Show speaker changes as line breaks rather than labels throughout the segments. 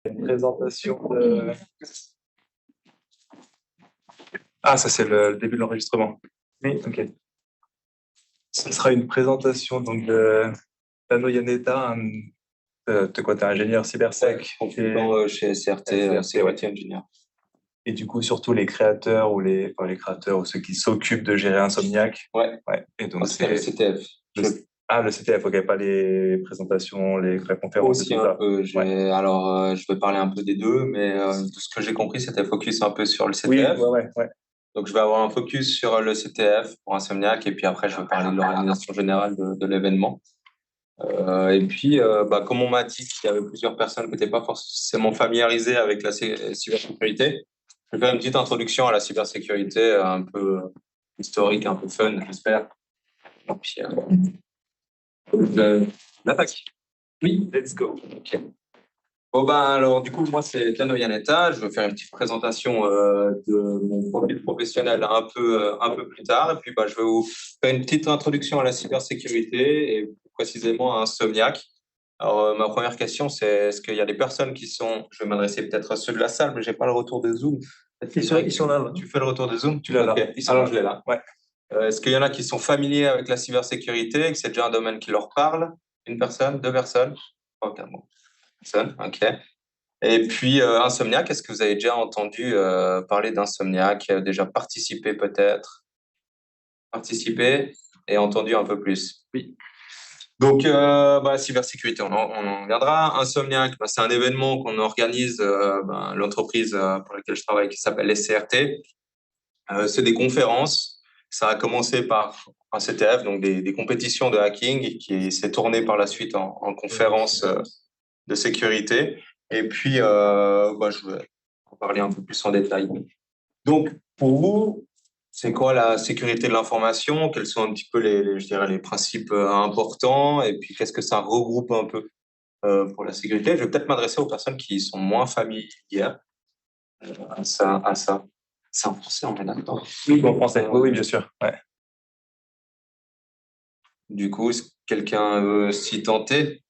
Une présentation de... Ah, ça c'est le début de l'enregistrement. Oui, ok. Ce sera une présentation donc de Tano Yaneta, de quoi t'es ingénieur cybersec
Chez SRT,
ouais.
Security Engineer.
Et du coup surtout les créateurs ou enfin, les créateurs ou ceux qui s'occupent de gérer Insomniac.
Ouais,
Ouais. Et donc
c'était le
c'est
CTF.
le CTF, ok, pas les présentations, la conférence et
Aussi
tout
un
ça.
peu.
Ouais.
Je vais parler un peu des deux, mais de ce que j'ai compris, c'était focus un peu sur le
Oui,
CTF.
ouais.
Donc, je vais avoir un focus sur le CTF pour Insomniac, et puis après, je vais parler de l'organisation générale de l'événement. Et puis, comme on m'a dit qu'il y avait plusieurs personnes qui n'étaient pas forcément familiarisées avec la cybersécurité, je vais faire une petite introduction à la cybersécurité, un peu historique, un peu fun, j'espère. Et puis, l'attaque.
Oui, let's go.
Ok. Bon, alors, du coup, moi, c'est Tano Yaneta. Je vais faire une petite présentation de mon profil professionnel un peu plus tard. Et puis, je vais vous faire une petite introduction à la cybersécurité et plus précisément à Insomniac. Alors, ma première question, c'est est-ce qu'il y a des personnes qui sont, je vais m'adresser peut-être à ceux de la salle, mais j'ai pas le retour de Zoom.
Ils sont là.
Tu fais le retour de Zoom?
Tu l'as là.
Ok, ils sont là. Je l'ai là.
Ouais.
Est-ce qu'il y en a qui sont familiers avec la cybersécurité, que c'est déjà un domaine qui leur parle? Une personne, deux personnes? Ok, bon. Personne, ok. Et puis, Insomniac, est-ce que vous avez déjà entendu parler d'Insomniac, déjà participé peut-être, participé et entendu un peu plus?
Oui.
Donc, cybersécurité, on en viendra. Insomniac, c'est un événement qu'on organise, l'entreprise pour laquelle je travaille qui s'appelle SCRT. C'est des conférences. Ça a commencé par un CTF, donc des compétitions de hacking, qui s'est tourné par la suite en conférences de sécurité. Et puis, je vais en parler un peu plus en détail. Donc, pour vous, c'est quoi la sécurité de l'information? Quels sont un petit peu je dirais, les principes importants? Et puis, qu'est-ce que ça regroupe un peu pour la sécurité? Je vais peut-être m'adresser aux personnes qui sont moins familières à ça. C'est en français, on est d'accord?
Oui, en français. Oui, bien sûr. Ouais.
Du coup, est-ce que quelqu'un veut s'y tenter?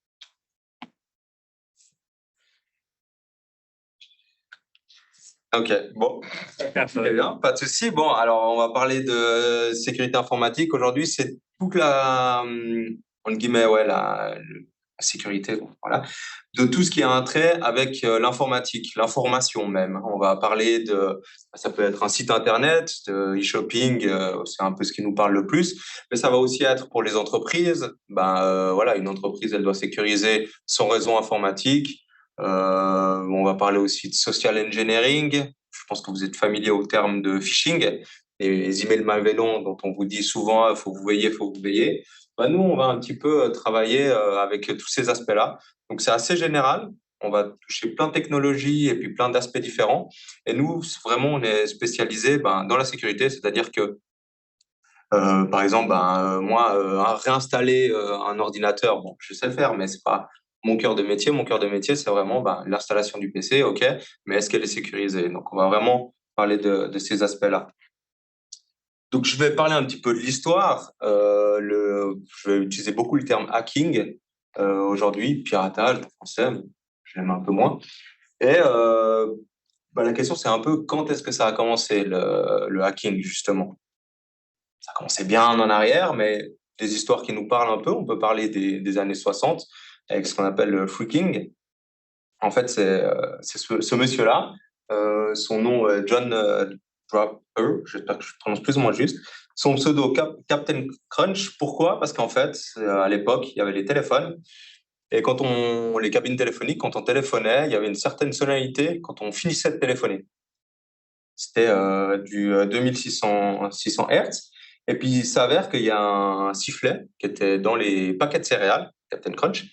Ok, bon, très bien, pas de souci. Bon, alors on va parler de sécurité informatique. Aujourd'hui, c'est toute entre guillemets, la sécurité, bon, voilà, de tout ce qui a un trait avec l'informatique, l'information même. On va parler ça peut être un site internet, de e-shopping, c'est un peu ce qui nous parle le plus, mais ça va aussi être pour les entreprises. Une entreprise, elle doit sécuriser son réseau informatique. On va parler aussi de social engineering. Je pense que vous êtes familier au terme de phishing, les emails malveillants dont on vous dit souvent, il faut vous veiller. Nous, on va un petit peu travailler avec tous ces aspects-là. Donc, c'est assez général. On va toucher plein de technologies et puis plein d'aspects différents. Et nous, vraiment, on est spécialisé dans la sécurité, c'est-à-dire que par exemple, moi, réinstaller un ordinateur, bon, je sais le faire, mais c'est pas mon cœur de métier. Mon cœur de métier, c'est vraiment l'installation du PC, ok, mais est-ce qu'elle est sécurisée? Donc, on va vraiment parler de ces aspects-là. Donc, je vais parler un petit peu de l'histoire. Je vais utiliser beaucoup le terme hacking aujourd'hui, piratage en français, je l'aime un peu moins. Et la question, c'est un peu quand est-ce que ça a commencé le hacking, justement? Ça a commencé bien en arrière, mais des histoires qui nous parlent un peu, on peut parler des années 60 avec ce qu'on appelle le phreaking. En fait, c'est ce monsieur-là, son nom John Draper, j'espère que je prononce plus ou moins juste, son pseudo Captain Crunch. Pourquoi? Parce qu'en fait, à l'époque, il y avait les téléphones et les cabines téléphoniques, quand on téléphonait, il y avait une certaine sonalité quand on finissait de téléphoner. C'était du 600 Hertz. Et puis, il s'avère qu'il y a un sifflet qui était dans les paquets de céréales, Captain Crunch,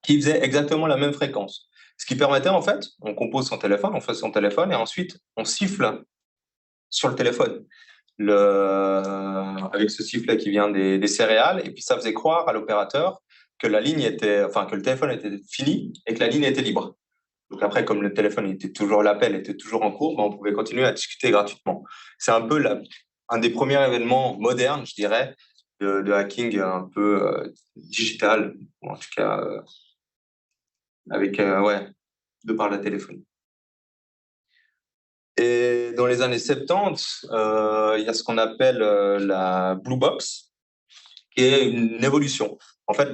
qui faisait exactement la même fréquence. Ce qui permettait, en fait, on compose son téléphone, on fait son téléphone, et ensuite, on siffle sur le téléphone avec ce sifflet qui vient des céréales, et puis ça faisait croire à l'opérateur que que le téléphone était fini et que la ligne était libre. Donc après, comme l'appel était toujours en cours, on pouvait continuer à discuter gratuitement. C'est un peu un des premiers événements modernes, je dirais, de hacking un peu digital, ou en tout cas avec de par la téléphonie. Et dans les années 70, il y a ce qu'on appelle la Blue Box, qui est une évolution. En fait,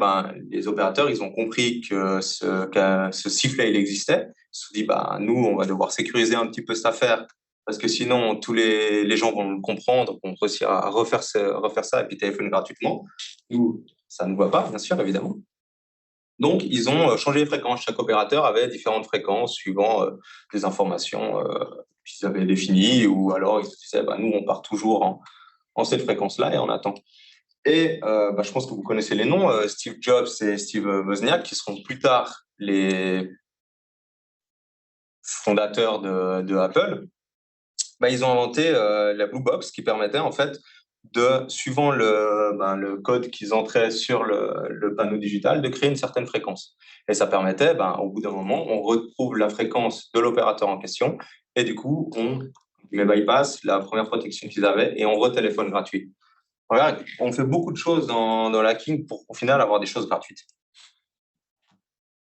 les opérateurs, ils ont compris que ce sifflet, il existait. Ils se sont dit, nous, on va devoir sécuriser un petit peu cette affaire, parce que sinon, tous les gens vont le comprendre, vont réussir à refaire ça et puis téléphoner gratuitement. Nous, ça ne nous va pas, bien sûr, évidemment. Donc, ils ont changé les fréquences. Chaque opérateur avait différentes fréquences suivant des informations qu'ils avaient définies, ou alors ils se disaient, nous, on part toujours en cette fréquence-là et on attend. Et je pense que vous connaissez les noms, Steve Jobs et Steve Wozniak, qui seront plus tard les fondateurs de Apple. Ils ont inventé la Blue Box, qui permettait en fait suivant le code qu'ils entraient sur le panneau digital, de créer une certaine fréquence. Et ça permettait, au bout d'un moment, on retrouve la fréquence de l'opérateur en question, et du coup, on bypass la première protection qu'ils avaient et on retéléphone gratuit. Regarde, on fait beaucoup de choses dans l'hacking pour au final avoir des choses gratuites.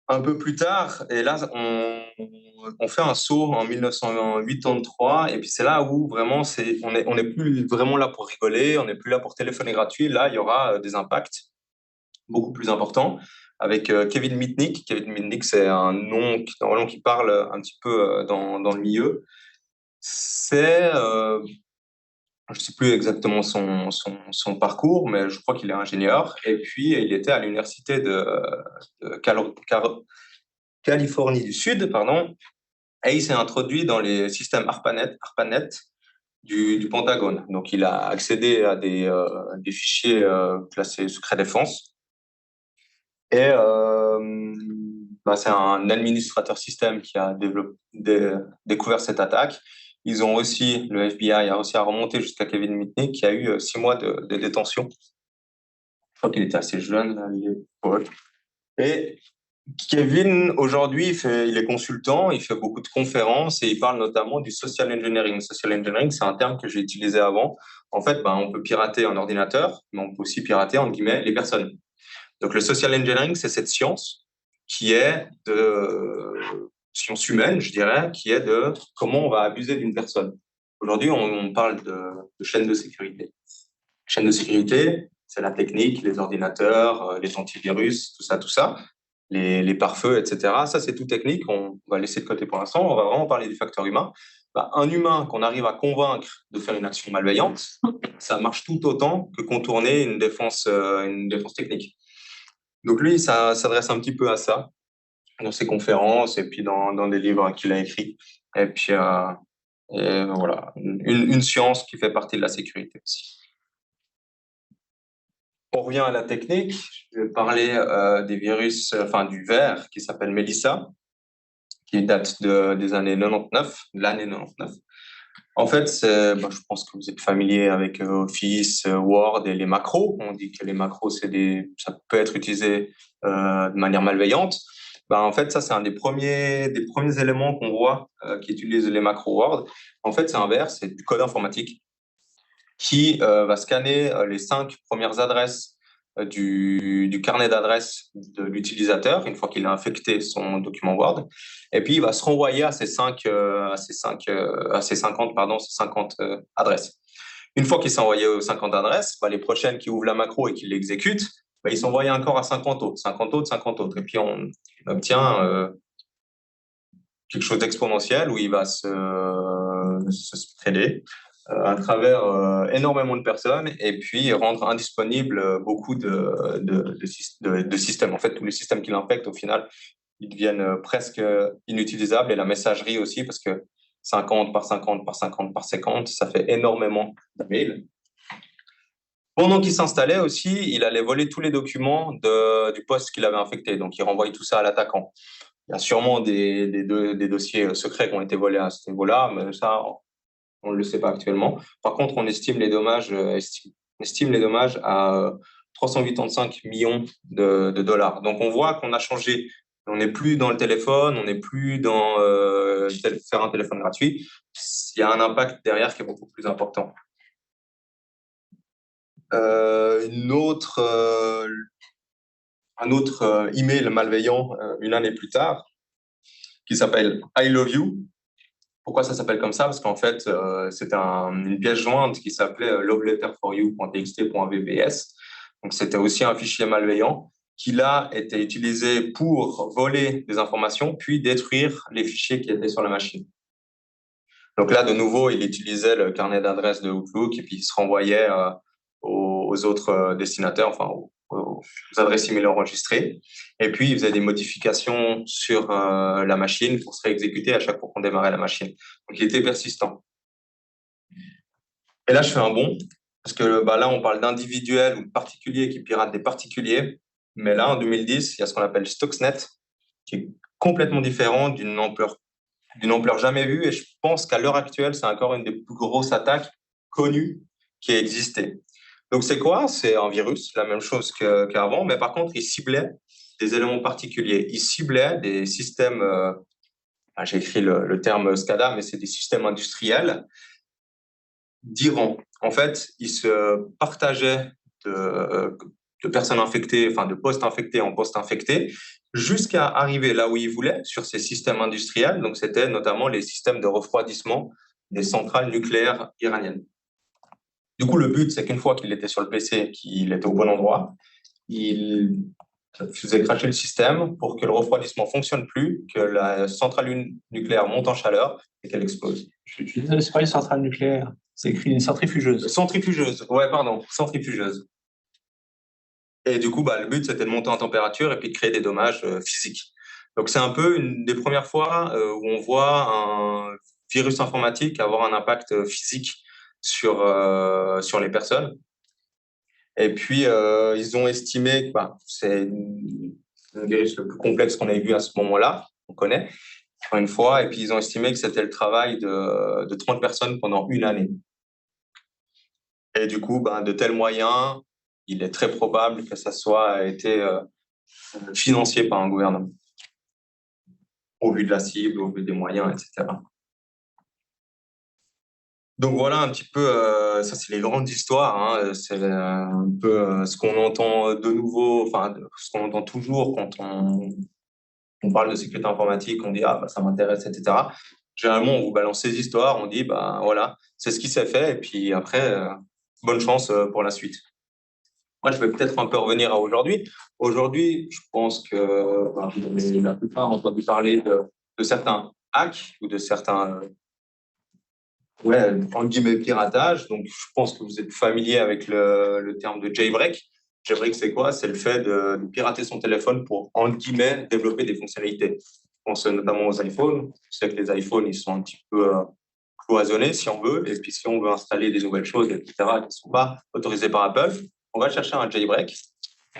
Un peu plus tard, et là, on fait un saut en 1983, et puis c'est là où vraiment, on n'est plus vraiment là pour rigoler, on n'est plus là pour téléphoner gratuit. Là, il y aura des impacts beaucoup plus importants avec Kevin Mitnick. Kevin Mitnick, c'est un nom qui parle un petit peu dans le milieu. C'est je ne sais plus exactement son parcours, mais je crois qu'il est ingénieur. Et puis, il était à l'université de Californie du Sud, pardon, et il s'est introduit dans les systèmes ARPANET du Pentagone. Donc, il a accédé à des fichiers classés secret défense. Et c'est un administrateur système qui a découvert cette attaque. Ils ont aussi, le FBI a réussi à remonter jusqu'à Kevin Mitnick, qui a eu 6 mois de détention. Je crois qu'il était assez jeune à l'époque. Et Kevin, aujourd'hui, il est consultant, il fait beaucoup de conférences et il parle notamment du social engineering. Social engineering, c'est un terme que j'ai utilisé avant. En fait, on peut pirater un ordinateur, mais on peut aussi pirater, entre guillemets, les personnes. Donc, le social engineering, c'est cette science qui est science humaine, je dirais, qui est de comment on va abuser d'une personne. Aujourd'hui, on parle de chaîne de sécurité. Chaîne de sécurité, c'est la technique, les ordinateurs, les antivirus, tout ça, les pare-feux, etc. Ça, c'est tout technique. On va laisser de côté pour l'instant. On va vraiment parler du facteur humain. Un humain qu'on arrive à convaincre de faire une action malveillante, ça marche tout autant que contourner une défense technique. Donc lui, ça s'adresse un petit peu à ça dans ses conférences et puis dans des livres qu'il a écrits. Et puis voilà, une science qui fait partie de la sécurité aussi. On revient à la technique. Je vais parler des virus, du ver qui s'appelle Melissa, qui date des années 99, de l'année 99. En fait, je pense que vous êtes familier avec Office, Word et les macros. On dit que les macros, ça peut être utilisé de manière malveillante. En fait, ça, c'est un des premiers éléments qu'on voit qui utilisent les macros Word. En fait, c'est un ver, c'est du code informatique qui va scanner les 5 premières adresses du carnet d'adresses de l'utilisateur une fois qu'il a infecté son document Word, et puis il va se renvoyer à ces 50 adresses. Une fois qu'il s'est envoyé aux 50 adresses, les prochaines qui ouvrent la macro et qui l'exécutent, ils s'envoient encore à 50 autres, 50 autres, 50 autres, et puis on obtient quelque chose d'exponentiel où il va se spreader à travers énormément de personnes et puis rendre indisponible beaucoup de systèmes. En fait, tous les systèmes qu'il infecte, au final, ils deviennent presque inutilisables, et la messagerie aussi, parce que 50 par 50 par 50 par 50, ça fait énormément de mails. Pendant qu'il s'installait aussi, il allait voler tous les documents du poste qu'il avait infecté. Donc, il renvoyait tout ça à l'attaquant. Il y a sûrement des dossiers secrets qui ont été volés à ce niveau-là, mais ça, on ne le sait pas actuellement. Par contre, on estime les dommages à 385 millions de dollars. Donc, on voit qu'on a changé. On n'est plus dans le téléphone, on n'est plus dans faire un téléphone gratuit. Il y a un impact derrière qui est beaucoup plus important. Un autre email malveillant une année plus tard, qui s'appelle I Love You. Pourquoi ça s'appelle comme ça? Parce qu'en fait, c'était une pièce jointe qui s'appelait loveletterforyou.txt.vbs. Donc, c'était aussi un fichier malveillant qui, là, était utilisé pour voler des informations, puis détruire les fichiers qui étaient sur la machine. Donc là, de nouveau, il utilisait le carnet d'adresses de Outlook et puis il se renvoyait aux autres destinataires, enfin aux adresses email enregistrées. Et puis, il faisait des modifications sur la machine pour se réexécuter à chaque fois qu'on démarrait la machine. Donc, il était persistant. Et là, je fais un bond, parce que là, on parle d'individuels ou de particuliers qui piratent des particuliers. Mais là, en 2010, il y a ce qu'on appelle Stuxnet, qui est complètement différent, d'une ampleur jamais vue. Et je pense qu'à l'heure actuelle, c'est encore une des plus grosses attaques connues qui a existé. Donc, c'est quoi? C'est un virus, la même chose qu'avant, mais par contre, il ciblait des éléments particuliers. Il ciblait des systèmes, j'ai écrit le terme SCADA, mais c'est des systèmes industriels d'Iran. En fait, il se partageait de personnes infectées, enfin de postes infectés en postes infectés, jusqu'à arriver là où il voulait, sur ces systèmes industriels. Donc, c'était notamment les systèmes de refroidissement des centrales nucléaires iraniennes. Du coup, le but, c'est qu'une fois qu'il était sur le PC, qu'il était au bon endroit, il faisait cracher le système pour que le refroidissement fonctionne plus, que la centrale nucléaire monte en chaleur et qu'elle explose.
C'est pas une centrale nucléaire, c'est écrit une centrifugeuse.
Centrifugeuse, ouais, pardon, centrifugeuse. Et du coup, le but, c'était de monter en température et puis de créer des dommages physiques. Donc, c'est un peu une des premières fois où on voit un virus informatique avoir un impact physique sur les personnes. Et puis, ils ont estimé que c'est le virus le plus complexe qu'on ait vu à ce moment-là, on connaît, encore une fois. Et puis, ils ont estimé que c'était le travail de 30 personnes pendant une année. Et du coup, de tels moyens, il est très probable que ça soit été financé par un gouvernement, au vu de la cible, au vu des moyens, etc. Donc voilà un petit peu, ça c'est les grandes histoires, hein, c'est un peu ce qu'on entend de nouveau, enfin ce qu'on entend toujours quand on parle de sécurité informatique, on dit ça m'intéresse, etc. Généralement on vous balance ces histoires, on dit voilà, c'est ce qui s'est fait et puis après bonne chance pour la suite. Moi je vais peut-être un peu revenir à aujourd'hui. Aujourd'hui, je pense que la plupart ont entendu parler de certains hacks ou de certains entre guillemets, piratage. Donc, je pense que vous êtes familier avec le terme de jailbreak. Jailbreak, c'est quoi? C'est le fait de pirater son téléphone pour, entre guillemets, développer des fonctionnalités. Je pense notamment aux iPhones. Je sais que les iPhones, ils sont un petit peu cloisonnés, si on veut. Et puis, si on veut installer des nouvelles choses, etc., qui ne sont pas autorisées par Apple, on va chercher un jailbreak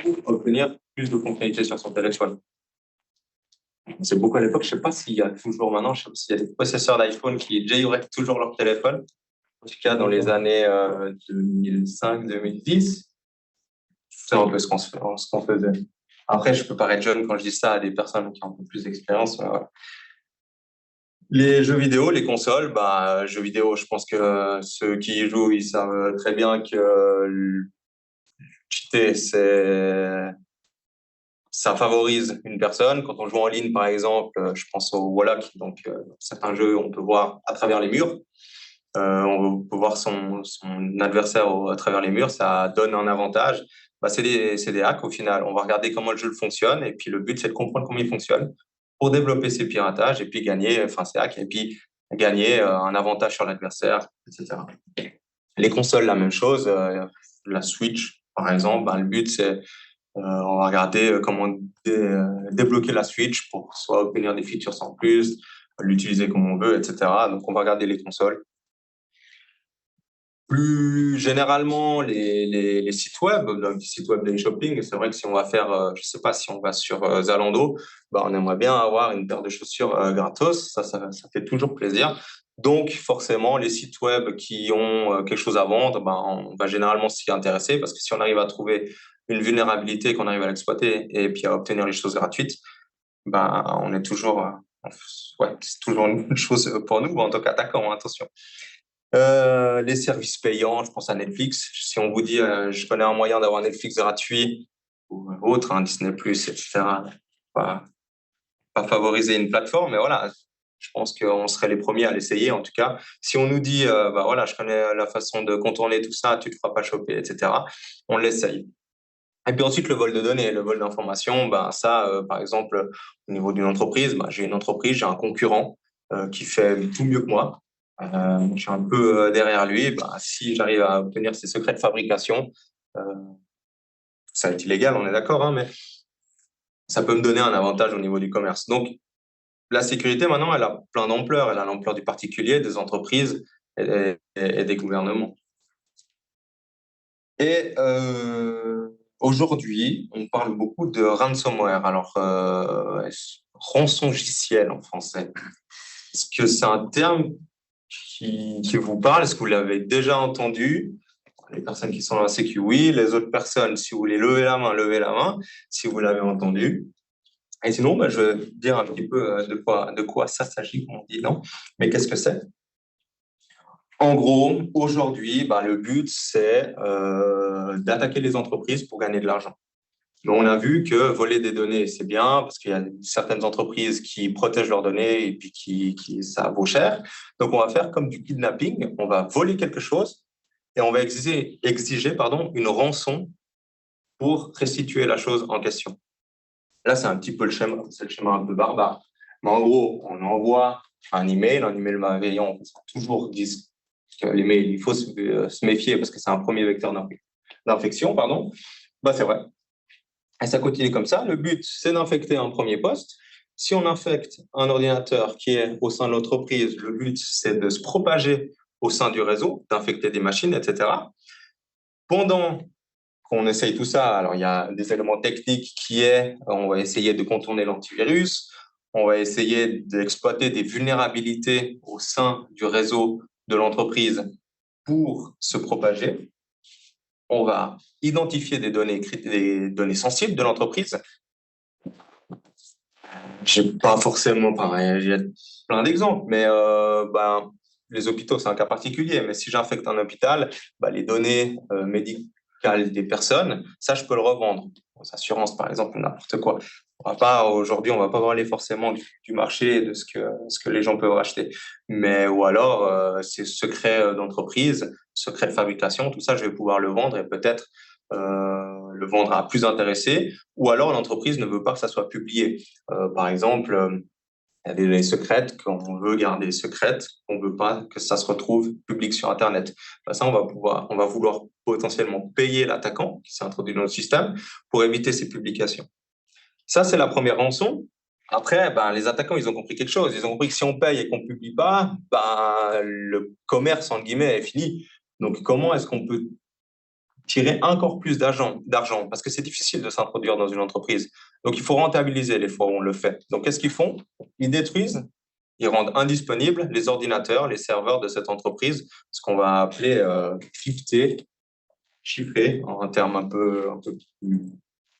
pour obtenir plus de fonctionnalités sur son téléphone. C'est beaucoup à l'époque, je ne sais pas s'il y a toujours maintenant, je sais pas s'il y a des possesseurs d'iPhone qui jailbreak toujours leur téléphone. En tout cas, dans les années 2005-2010, c'est un peu ce qu'on faisait. Après, je peux paraître jeune quand je dis ça à des personnes qui ont un peu plus d'expérience. Les jeux vidéo, les consoles, jeux vidéo, je pense que ceux qui y jouent, ils savent très bien que cheater, ça favorise une personne. Quand on joue en ligne, par exemple, je pense au Warlock. Donc, certains jeux, on peut voir à travers les murs. On peut voir son adversaire à travers les murs. Ça donne un avantage. C'est des hacks au final. On va regarder comment le jeu fonctionne. Et puis, le but, c'est de comprendre comment il fonctionne pour développer ses piratages et puis gagner, ces hacks, et puis gagner un avantage sur l'adversaire, etc. Les consoles, la même chose. La Switch, par exemple, le but, c'est on va regarder comment débloquer la Switch pour soit obtenir des features en plus, l'utiliser comme on veut, etc. Donc, on va regarder les consoles. Plus généralement, les sites web, donc les sites web de shopping, c'est vrai que si on va faire, je sais pas, si on va sur Zalando, on aimerait bien avoir une paire de chaussures gratos, ça fait toujours plaisir. Donc, forcément, les sites web qui ont quelque chose à vendre, on va généralement s'y intéresser parce que si on arrive à trouver une vulnérabilité, qu'on arrive à l'exploiter et puis à obtenir les choses gratuites, on est toujours, c'est toujours une chose pour nous, en tant qu'attaquant, attention. Les services payants, je pense à Netflix. Si on vous dit, je connais un moyen d'avoir Netflix gratuit ou autre, Disney+, etc. pas favoriser une plateforme, mais voilà, je pense qu'on serait les premiers à l'essayer. En tout cas, si on nous dit, bah voilà, je connais la façon de contourner tout ça, tu te feras pas choper, etc., on l'essaye. Et puis ensuite, le vol de données, le vol d'informations, ben ça, par exemple, au niveau d'une entreprise, ben, j'ai une entreprise, j'ai un concurrent qui fait tout mieux que moi. Je suis un peu derrière lui. Ben, si j'arrive à obtenir ses secrets de fabrication, euh, ça va être illégal, on est d'accord, hein, mais ça peut me donner un avantage au niveau du commerce. Donc, la sécurité, maintenant, elle a plein d'ampleur. Elle a l'ampleur du particulier, des entreprises et des gouvernements. Et aujourd'hui, on parle beaucoup de ransomware. Alors, rançongiciel en français. Est-ce que c'est un terme qui vous parle? Est-ce que vous l'avez déjà entendu? Les personnes qui sont dans la sécu, oui. Les autres personnes, si vous voulez lever la main, levez la main, si vous l'avez entendu. Et sinon, je vais dire un petit peu de quoi ça s'agit, comme on dit, non? Mais qu'est-ce que c'est? En gros, aujourd'hui, le but, c'est d'attaquer les entreprises pour gagner de l'argent. Mais on a vu que voler des données, c'est bien parce qu'il y a certaines entreprises qui protègent leurs données et puis ça vaut cher. Donc, on va faire comme du kidnapping. On va voler quelque chose et on va exiger une rançon pour restituer la chose en question. Là, c'est un petit peu le schéma, c'est le schéma un peu barbare. Mais en gros, on envoie un email malveillant, on peut toujours dire que l'email, il faut se méfier parce que c'est un premier vecteur d'infection, pardon. C'est vrai. Et ça continue comme ça. Le but, c'est d'infecter un premier poste. Si on infecte un ordinateur qui est au sein de l'entreprise, le but, c'est de se propager au sein du réseau, d'infecter des machines, etc. Pendant qu'on essaye tout ça, alors il y a des éléments techniques on va essayer de contourner l'antivirus, on va essayer d'exploiter des vulnérabilités au sein du réseau de l'entreprise pour se propager. On va identifier des données sensibles de l'entreprise. J'ai pas forcément, il y a plein d'exemples, mais les hôpitaux, c'est un cas particulier. Mais si j'infecte un hôpital, les données médicales des personnes, ça, je peux le revendre. Aux assurances, par exemple, n'importe quoi. Aujourd'hui, on va pas parler forcément du marché, de ce que les gens peuvent racheter. Ou alors, c'est secret d'entreprise, secret de fabrication, tout ça, je vais pouvoir le vendre et peut-être le vendre à plus intéressé. Ou alors, l'entreprise ne veut pas que ça soit publié. Par exemple, il y a des données secrètes qu'on veut garder secrètes, on veut pas que ça se retrouve public sur Internet. Ça, on va vouloir potentiellement payer l'attaquant qui s'est introduit dans le système pour éviter ces publications. Ça, c'est la première rançon. Après, les attaquants, ils ont compris quelque chose. Ils ont compris que si on paye et qu'on publie pas, le commerce, entre guillemets, est fini. Donc, comment est-ce qu'on peut tirer encore plus d'argent, parce que c'est difficile de s'introduire dans une entreprise. Donc, il faut rentabiliser les fois où on le fait. Donc, qu'est-ce qu'ils font? Ils détruisent, ils rendent indisponibles les ordinateurs, les serveurs de cette entreprise, ce qu'on va appeler crypté, chiffré, en termes un peu plus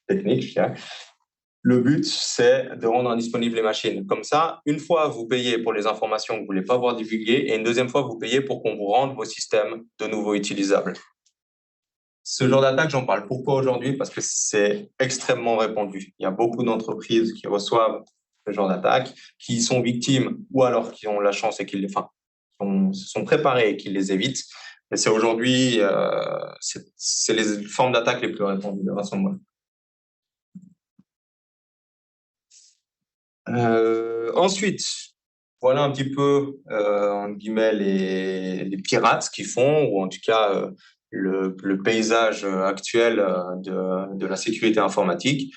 techniques, je dirais. Le but, c'est de rendre indisponibles les machines. Comme ça, une fois, vous payez pour les informations que vous ne voulez pas voir divulguées, et une deuxième fois, vous payez pour qu'on vous rende vos systèmes de nouveau utilisables. Ce genre d'attaque, j'en parle pourquoi aujourd'hui? Parce que c'est extrêmement répandu. Il y a beaucoup d'entreprises qui reçoivent ce genre d'attaque, qui sont victimes ou alors qui ont la chance et se sont préparés et qui les évitent. Mais c'est aujourd'hui, c'est les formes d'attaque les plus répandues de ransomware. Ensuite, voilà un petit peu, entre guillemets, les pirates qui font, ou en tout cas, le paysage actuel de la sécurité informatique,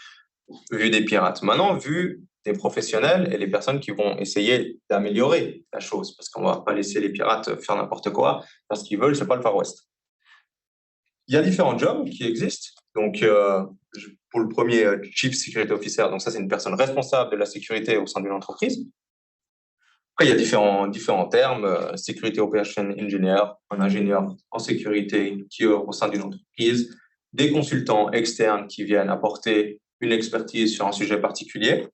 vu des pirates. Maintenant, vu des professionnels et les personnes qui vont essayer d'améliorer la chose, parce qu'on ne va pas laisser les pirates faire n'importe quoi, parce qu'ils veulent, c'est pas le Far West. Il y a différents jobs qui existent. Donc, pour le premier, Chief Security Officer, donc ça, c'est une personne responsable de la sécurité au sein d'une entreprise. Après, il y a différents termes, Security Operation Engineer, un ingénieur en sécurité qui est au sein d'une entreprise, des consultants externes qui viennent apporter une expertise sur un sujet particulier.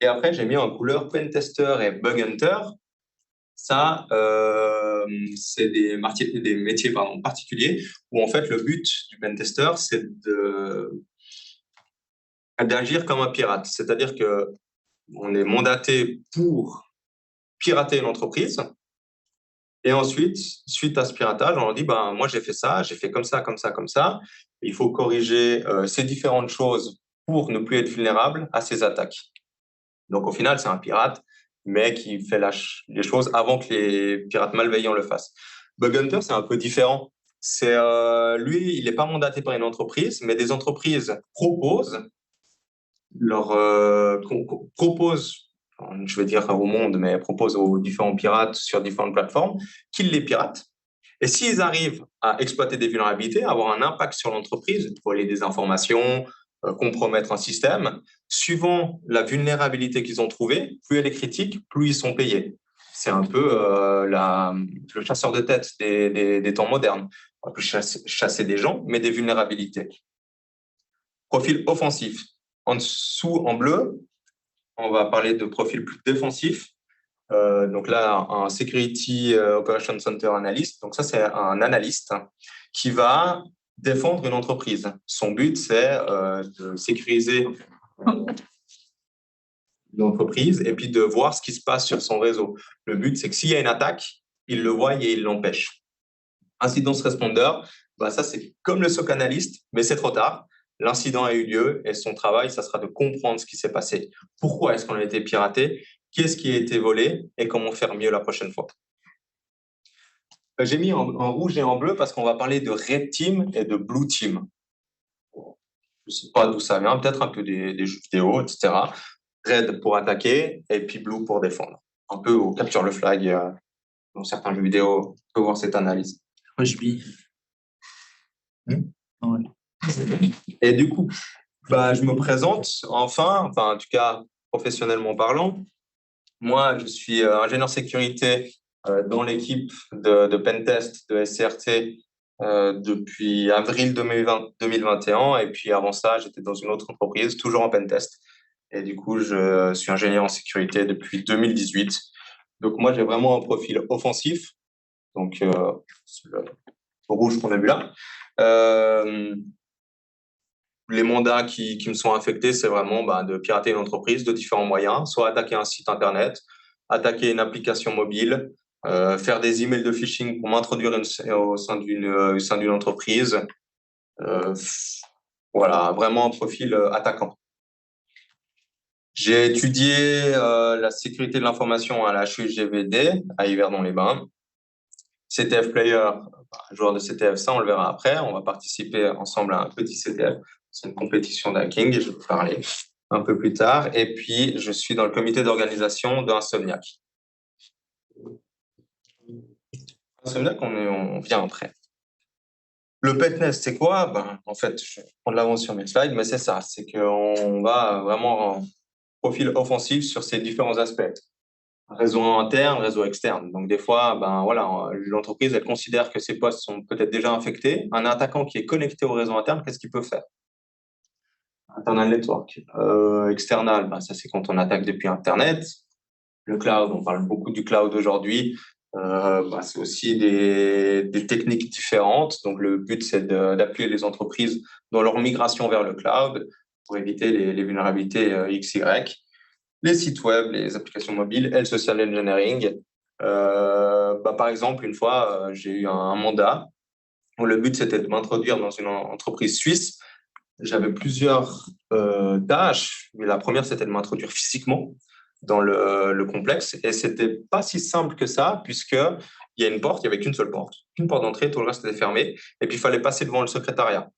Et après, j'ai mis en couleur Pentester et Bug Hunter. Ça, c'est des métiers particuliers où en fait, le but du Pentester, c'est d'agir comme un pirate. C'est-à-dire que on est mandaté pour pirater une entreprise. Et ensuite, suite à ce piratage, on leur dit, ben, moi, j'ai fait ça, j'ai fait comme ça, comme ça, comme ça. Il faut corriger ces différentes choses pour ne plus être vulnérable à ces attaques. Donc, au final, c'est un pirate, mais qui fait les choses avant que les pirates malveillants le fassent. Bug Hunter, c'est un peu différent. Lui, il n'est pas mandaté par une entreprise, mais des entreprises proposent, je vais dire au monde, mais proposent aux différents pirates sur différentes plateformes qu'ils les piratent. Et s'ils arrivent à exploiter des vulnérabilités, avoir un impact sur l'entreprise, voler des informations, compromettre un système, suivant la vulnérabilité qu'ils ont trouvée, plus elle est critique, plus ils sont payés. C'est un peu le chasseur de tête des temps modernes. On va plus chasser des gens, mais des vulnérabilités. Profil offensif. En dessous, en bleu, on va parler de profil plus défensif. Donc là, un Security Operation Center Analyst. Donc ça, c'est un analyste qui va défendre une entreprise. Son but, c'est de sécuriser l'entreprise et puis de voir ce qui se passe sur son réseau. Le but, c'est que s'il y a une attaque, il le voit et il l'empêche. Incidence responder, bah ça, c'est comme le SOC analyst, mais c'est trop tard. L'incident a eu lieu et son travail, ça sera de comprendre ce qui s'est passé. Pourquoi est-ce qu'on a été piraté? Qu'est-ce qui a été volé et comment faire mieux la prochaine fois? J'ai mis en rouge et en bleu parce qu'on va parler de Red Team et de Blue Team. Je ne sais pas d'où ça vient, peut-être un peu des jeux vidéo, etc. Red pour attaquer et puis Blue pour défendre. Un peu au capture le flag dans certains jeux vidéo. On peut voir cette analyse.
Rugby.
Ouais. Et du coup, bah, je me présente enfin, en tout cas professionnellement parlant. Moi, je suis ingénieur sécurité dans l'équipe de Pentest de SCRT depuis avril 2021. Et puis avant ça, j'étais dans une autre entreprise, toujours en Pentest. Et du coup, je suis ingénieur en sécurité depuis 2018. Donc moi, j'ai vraiment un profil offensif. Donc, le rouge qu'on a vu là. Les mandats qui me sont affectés, c'est vraiment de pirater une entreprise de différents moyens, soit attaquer un site internet, attaquer une application mobile, faire des emails de phishing pour m'introduire au sein d'une entreprise. Voilà, vraiment un profil attaquant. J'ai étudié la sécurité de l'information à la HUGVD à Yverdon-les-Bains. CTF Player, joueur de CTF, ça on le verra après. On va participer ensemble à un petit CTF. C'est une compétition d'hacking et je vais vous parler un peu plus tard. Et puis, je suis dans le comité d'organisation d'Insomniac. Insomniac, on vient après. Le petnest, c'est quoi? En fait, je vais prendre l'avance sur mes slides, mais c'est ça. C'est qu'on va vraiment en profil offensif sur ces différents aspects. Réseau interne, réseau externe. Donc, des fois, voilà, l'entreprise, elle considère que ses postes sont peut-être déjà infectés. Un attaquant qui est connecté au réseau interne, qu'est-ce qu'il peut faire? Internal network. External, ça c'est quand on attaque depuis Internet. Le cloud, on parle beaucoup du cloud aujourd'hui. C'est aussi des techniques différentes. Donc le but, c'est d'appuyer les entreprises dans leur migration vers le cloud pour éviter les vulnérabilités XY. Les sites web, les applications mobiles et le social engineering. Par exemple, une fois, j'ai eu un mandat où le but, c'était de m'introduire dans une entreprise suisse. J'avais plusieurs tâches, mais la première, c'était de m'introduire physiquement dans le complexe. Et c'était pas si simple que ça, puisqu'il y a une porte, il n'y avait qu'une seule porte. Une porte d'entrée, tout le reste était fermé. Et puis, il fallait passer devant le secrétariat.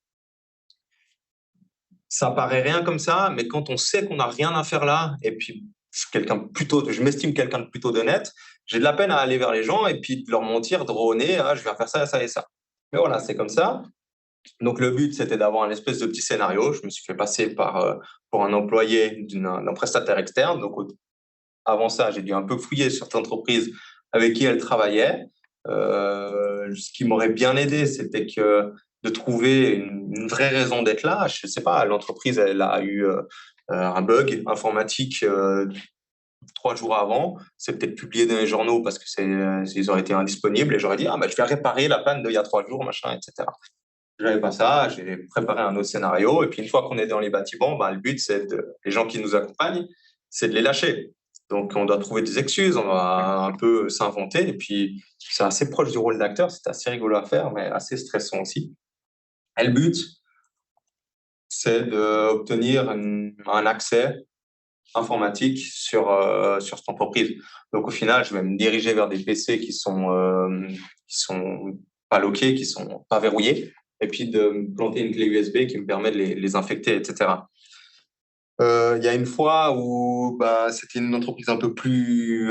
Ça paraît rien comme ça, mais quand on sait qu'on n'a rien à faire là, et puis je m'estime quelqu'un de plutôt honnête, j'ai de la peine à aller vers les gens et puis de leur mentir, de rôner, je vais faire ça, ça et ça. Mais voilà, c'est comme ça. Donc, le but, c'était d'avoir un espèce de petit scénario. Je me suis fait passer pour un employé d'un prestataire externe. Donc, avant ça, j'ai dû un peu fouiller sur cette entreprise avec qui elle travaillait. Ce qui m'aurait bien aidé, c'était de trouver une vraie raison d'être là. Je ne sais pas, l'entreprise, elle a eu un bug informatique 3 jours avant. C'est peut-être publié dans les journaux parce que ils auraient été indisponibles. Et j'aurais dit, je vais réparer la panne d'il y a 3 jours, machin, etc. J'avais pas ça, j'ai préparé un autre scénario. Et puis, une fois qu'on est dans les bâtiments, le but, c'est les gens qui nous accompagnent, c'est de les lâcher. Donc, on doit trouver des excuses, on va un peu s'inventer. Et puis, c'est assez proche du rôle d'acteur, c'est assez rigolo à faire, mais assez stressant aussi. Et le but, c'est d'obtenir un accès informatique sur cette entreprise. Donc, au final, je vais me diriger vers des PC qui sont pas loqués, qui sont pas verrouillés, et puis de me planter une clé USB qui me permet de les infecter, etc. Il y a une fois où c'était une entreprise un peu plus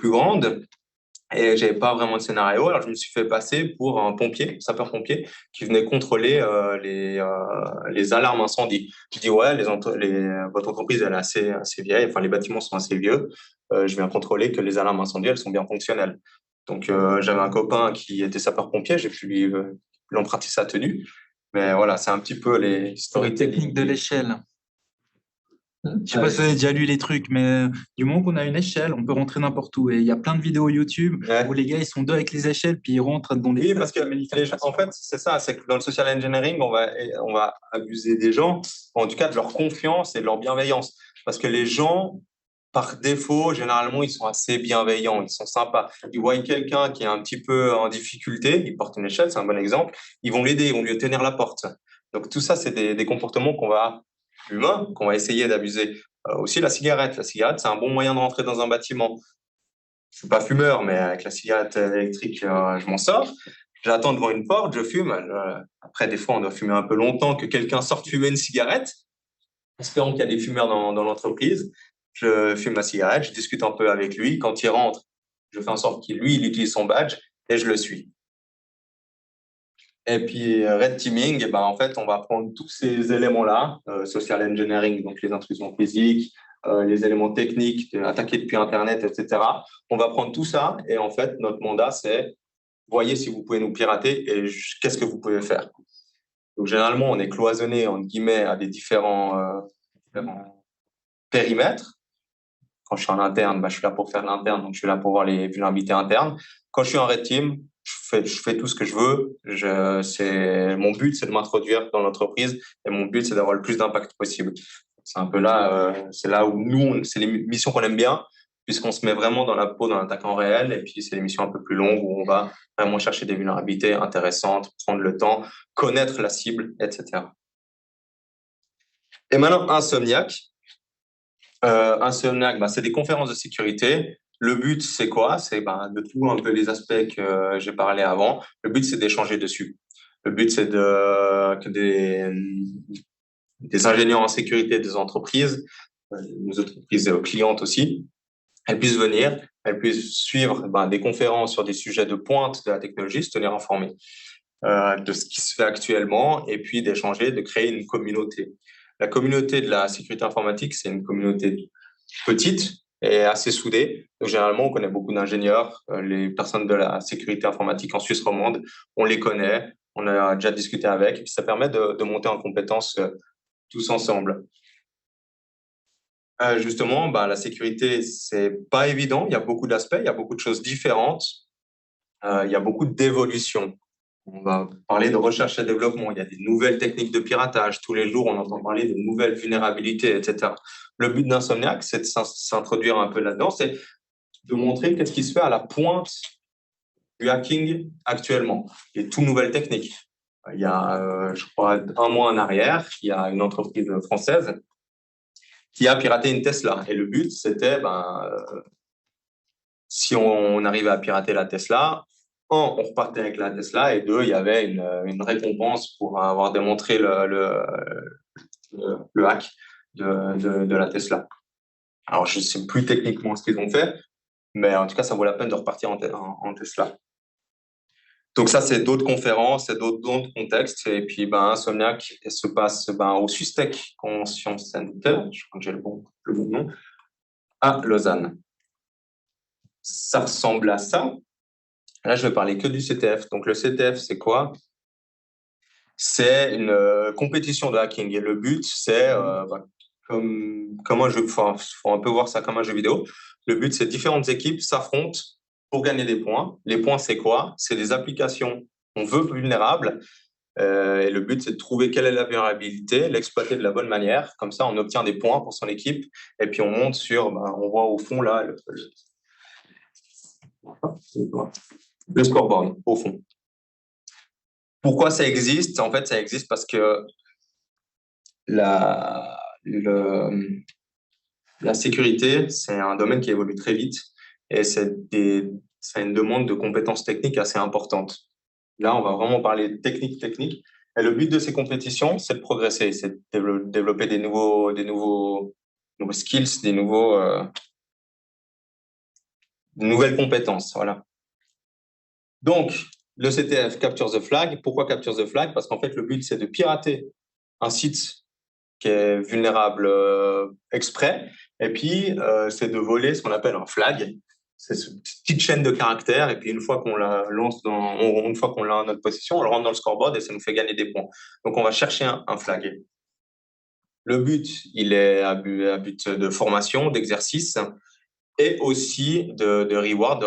grande et j'avais pas vraiment de scénario. Alors je me suis fait passer pour un pompier, sapeur-pompier, qui venait contrôler les alarmes incendie. Je dis ouais, votre entreprise elle est assez vieille, enfin les bâtiments sont assez vieux. Je viens contrôler que les alarmes incendie elles sont bien fonctionnelles. Donc j'avais un copain qui était sapeur-pompier, j'ai pu lui emprunter sa tenue. Mais voilà, c'est un petit peu les
La technique de l'échelle. Je sais pas si vous avez déjà lu les trucs, mais du moment qu'on a une échelle, on peut rentrer n'importe où. Et il y a plein de vidéos YouTube où les gars, ils sont deux avec les échelles, puis ils rentrent dans les...
Oui, parce que en fait, c'est ça, c'est que dans le social engineering, on va abuser des gens, en tout cas de leur confiance et de leur bienveillance. Parce que les gens, par défaut, généralement, ils sont assez bienveillants, ils sont sympas. Ils voient quelqu'un qui est un petit peu en difficulté, il porte une échelle, c'est un bon exemple, ils vont l'aider, ils vont lui tenir la porte. Donc tout ça, c'est des comportements humains qu'on va essayer d'abuser. Aussi la cigarette. La cigarette, c'est un bon moyen de rentrer dans un bâtiment. Je suis pas fumeur, mais avec la cigarette électrique, je m'en sors. J'attends devant une porte, je fume. Après, des fois, on doit fumer un peu longtemps, que quelqu'un sorte fumer une cigarette. Espérons qu'il y a des fumeurs dans l'entreprise. Je fume ma cigarette, je discute un peu avec lui. Quand il rentre, je fais en sorte qu'il utilise son badge et je le suis. Et puis, red teaming, en fait, on va prendre tous ces éléments-là, social engineering, donc les intrusions physiques, les éléments techniques, attaquer depuis Internet, etc. On va prendre tout ça et en fait, notre mandat, c'est voyez si vous pouvez nous pirater et qu'est-ce que vous pouvez faire. Donc, généralement, on est cloisonné, entre guillemets, à des différents périmètres. Quand je suis en interne, je suis là pour faire l'interne, donc je suis là pour voir les vulnérabilités internes. Quand je suis en red team, je fais tout ce que je veux. Mon but, c'est de m'introduire dans l'entreprise et mon but, c'est d'avoir le plus d'impact possible. C'est un peu là, c'est là où nous, c'est les missions qu'on aime bien, puisqu'on se met vraiment dans la peau d'un attaquant réel. Et puis, c'est des missions un peu plus longues où on va vraiment chercher des vulnérabilités intéressantes, prendre le temps, connaître la cible, etc. Et maintenant, Insomniac. Insomniac, c'est des conférences de sécurité. Le but, c'est quoi? C'est de tous un peu les aspects que j'ai parlé avant. Le but, c'est d'échanger dessus. Le but, c'est que des ingénieurs en sécurité des entreprises, nos entreprises clientes aussi, elles puissent venir, elles puissent suivre des conférences sur des sujets de pointe de la technologie, se tenir informés de ce qui se fait actuellement et puis d'échanger, de créer une communauté. La communauté de la sécurité informatique, c'est une communauté petite et assez soudée. Donc, généralement, on connaît beaucoup d'ingénieurs, les personnes de la sécurité informatique en Suisse romande, on les connaît, on a déjà discuté avec, et puis ça permet de monter en compétences tous ensemble. Justement, la sécurité, c'est pas évident. Il y a beaucoup d'aspects, il y a beaucoup de choses différentes, il y a beaucoup d'évolutions. On va parler de recherche et développement. Il y a des nouvelles techniques de piratage. Tous les jours, on entend parler de nouvelles vulnérabilités, etc. Le but d'Insomniac, c'est de s'introduire un peu là-dedans, c'est de montrer qu'est-ce qui se fait à la pointe du hacking actuellement. Les toutes nouvelles techniques. Il y a, je crois, un mois en arrière, il y a une entreprise française qui a piraté une Tesla. Et le but, c'était, si on arrivait à pirater la Tesla, on repartait avec la Tesla, et deux, il y avait une récompense pour avoir démontré le hack de la Tesla. Alors, je ne sais plus techniquement ce qu'ils ont fait, mais en tout cas, ça vaut la peine de repartir en Tesla. Donc ça, c'est d'autres conférences, c'est d'autres contextes. Et puis, Insomniac se passe au Sustec Convention Center, je crois que j'ai le bon nom, à Lausanne. Ça ressemble à ça. Là, je vais parler que du CTF. Donc, le CTF, c'est quoi? C'est une compétition de hacking. Et le but, c'est comme un jeu. Faut un peu voir ça comme un jeu vidéo. Le but, c'est différentes équipes s'affrontent pour gagner des points. Les points, c'est quoi? C'est des applications qu'on veut vulnérables. Et le but, c'est de trouver quelle est la vulnérabilité, l'exploiter de la bonne manière. Comme ça, on obtient des points pour son équipe. Et puis, on monte sur, on voit au fond, là, le scoreboard, au fond. Pourquoi ça existe? En fait, ça existe parce que la sécurité, c'est un domaine qui évolue très vite et c'est une demande de compétences techniques assez importante. Là, on va vraiment parler technique. Et le but de ces compétitions, c'est de progresser, c'est de développer des nouveaux skills, de nouvelles compétences. Voilà. Donc, le CTF Capture the Flag. Pourquoi Capture the Flag? Parce qu'en fait, le but, c'est de pirater un site qui est vulnérable exprès. Et puis, c'est de voler ce qu'on appelle un flag. C'est cette petite chaîne de caractères. Et puis, une fois qu'on la lance une fois qu'on l'a en notre possession, on le rentre dans le scoreboard et ça nous fait gagner des points. Donc, on va chercher un flag. Le but, il est à but de formation, d'exercice et aussi de reward, de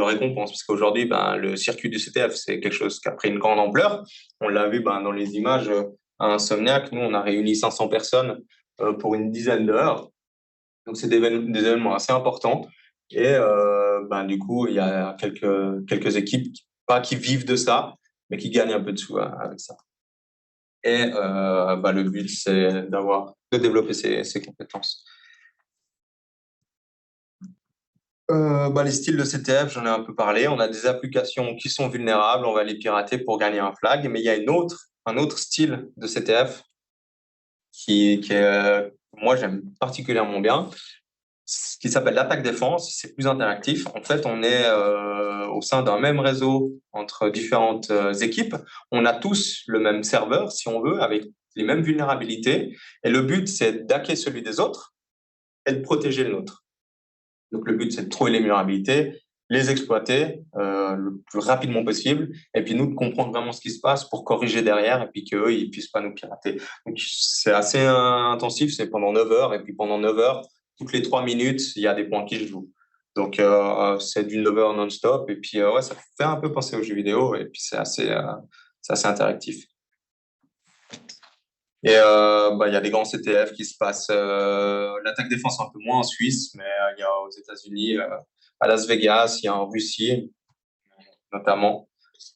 récompense. Parce qu'aujourd'hui, le circuit du CTF, c'est quelque chose qui a pris une grande ampleur. On l'a vu dans les images à Insomniac. Nous, on a réuni 500 personnes pour une dizaine d'heures. Donc, c'est des événements assez importants. Et du coup, il y a quelques équipes, pas qui vivent de ça, mais qui gagnent un peu de sous avec ça. Et le but, c'est de développer ces compétences. Les styles de CTF, j'en ai un peu parlé. On a des applications qui sont vulnérables, on va les pirater pour gagner un flag. Mais il y a un autre style de CTF qui moi, j'aime particulièrement bien, qui s'appelle l'attaque-défense. C'est plus interactif. En fait, on est au sein d'un même réseau entre différentes équipes. On a tous le même serveur, si on veut, avec les mêmes vulnérabilités. Et le but, c'est d'hacker celui des autres et de protéger le nôtre. Donc, le but, c'est de trouver les vulnérabilités, les exploiter le plus rapidement possible, et puis nous, de comprendre vraiment ce qui se passe pour corriger derrière, et puis qu'eux, ils puissent pas nous pirater. Donc, c'est assez intensif, c'est pendant 9 heures, et puis pendant 9 heures, toutes les 3 minutes, il y a des points qui se jouent. Donc, c'est du 9 heures non-stop, et puis ça fait un peu penser aux jeux vidéo, et puis c'est assez interactif. Et il y a des grands CTF qui se passent. L'attaque défense un peu moins en Suisse, mais il y a aux États-Unis, à Las Vegas, il y a en Russie, notamment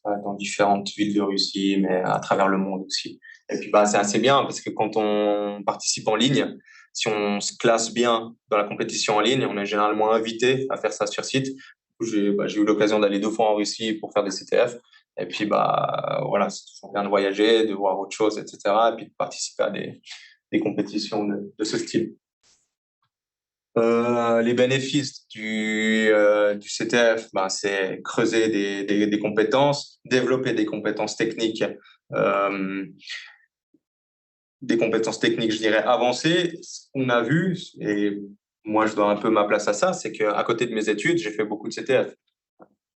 dans différentes villes de Russie, mais à travers le monde aussi. Et puis c'est assez bien parce que quand on participe en ligne, si on se classe bien dans la compétition en ligne, on est généralement invité à faire ça sur site. J'ai eu l'occasion d'aller 2 fois en Russie pour faire des CTF. Et puis, voilà, c'est toujours bien de voyager, de voir autre chose, etc. Et puis de participer à des compétitions de ce style. Les bénéfices du CTF, c'est creuser des compétences, développer des compétences techniques, je dirais, avancées. Ce qu'on a vu, et moi, je dois un peu ma place à ça, c'est qu'à côté de mes études, j'ai fait beaucoup de CTF.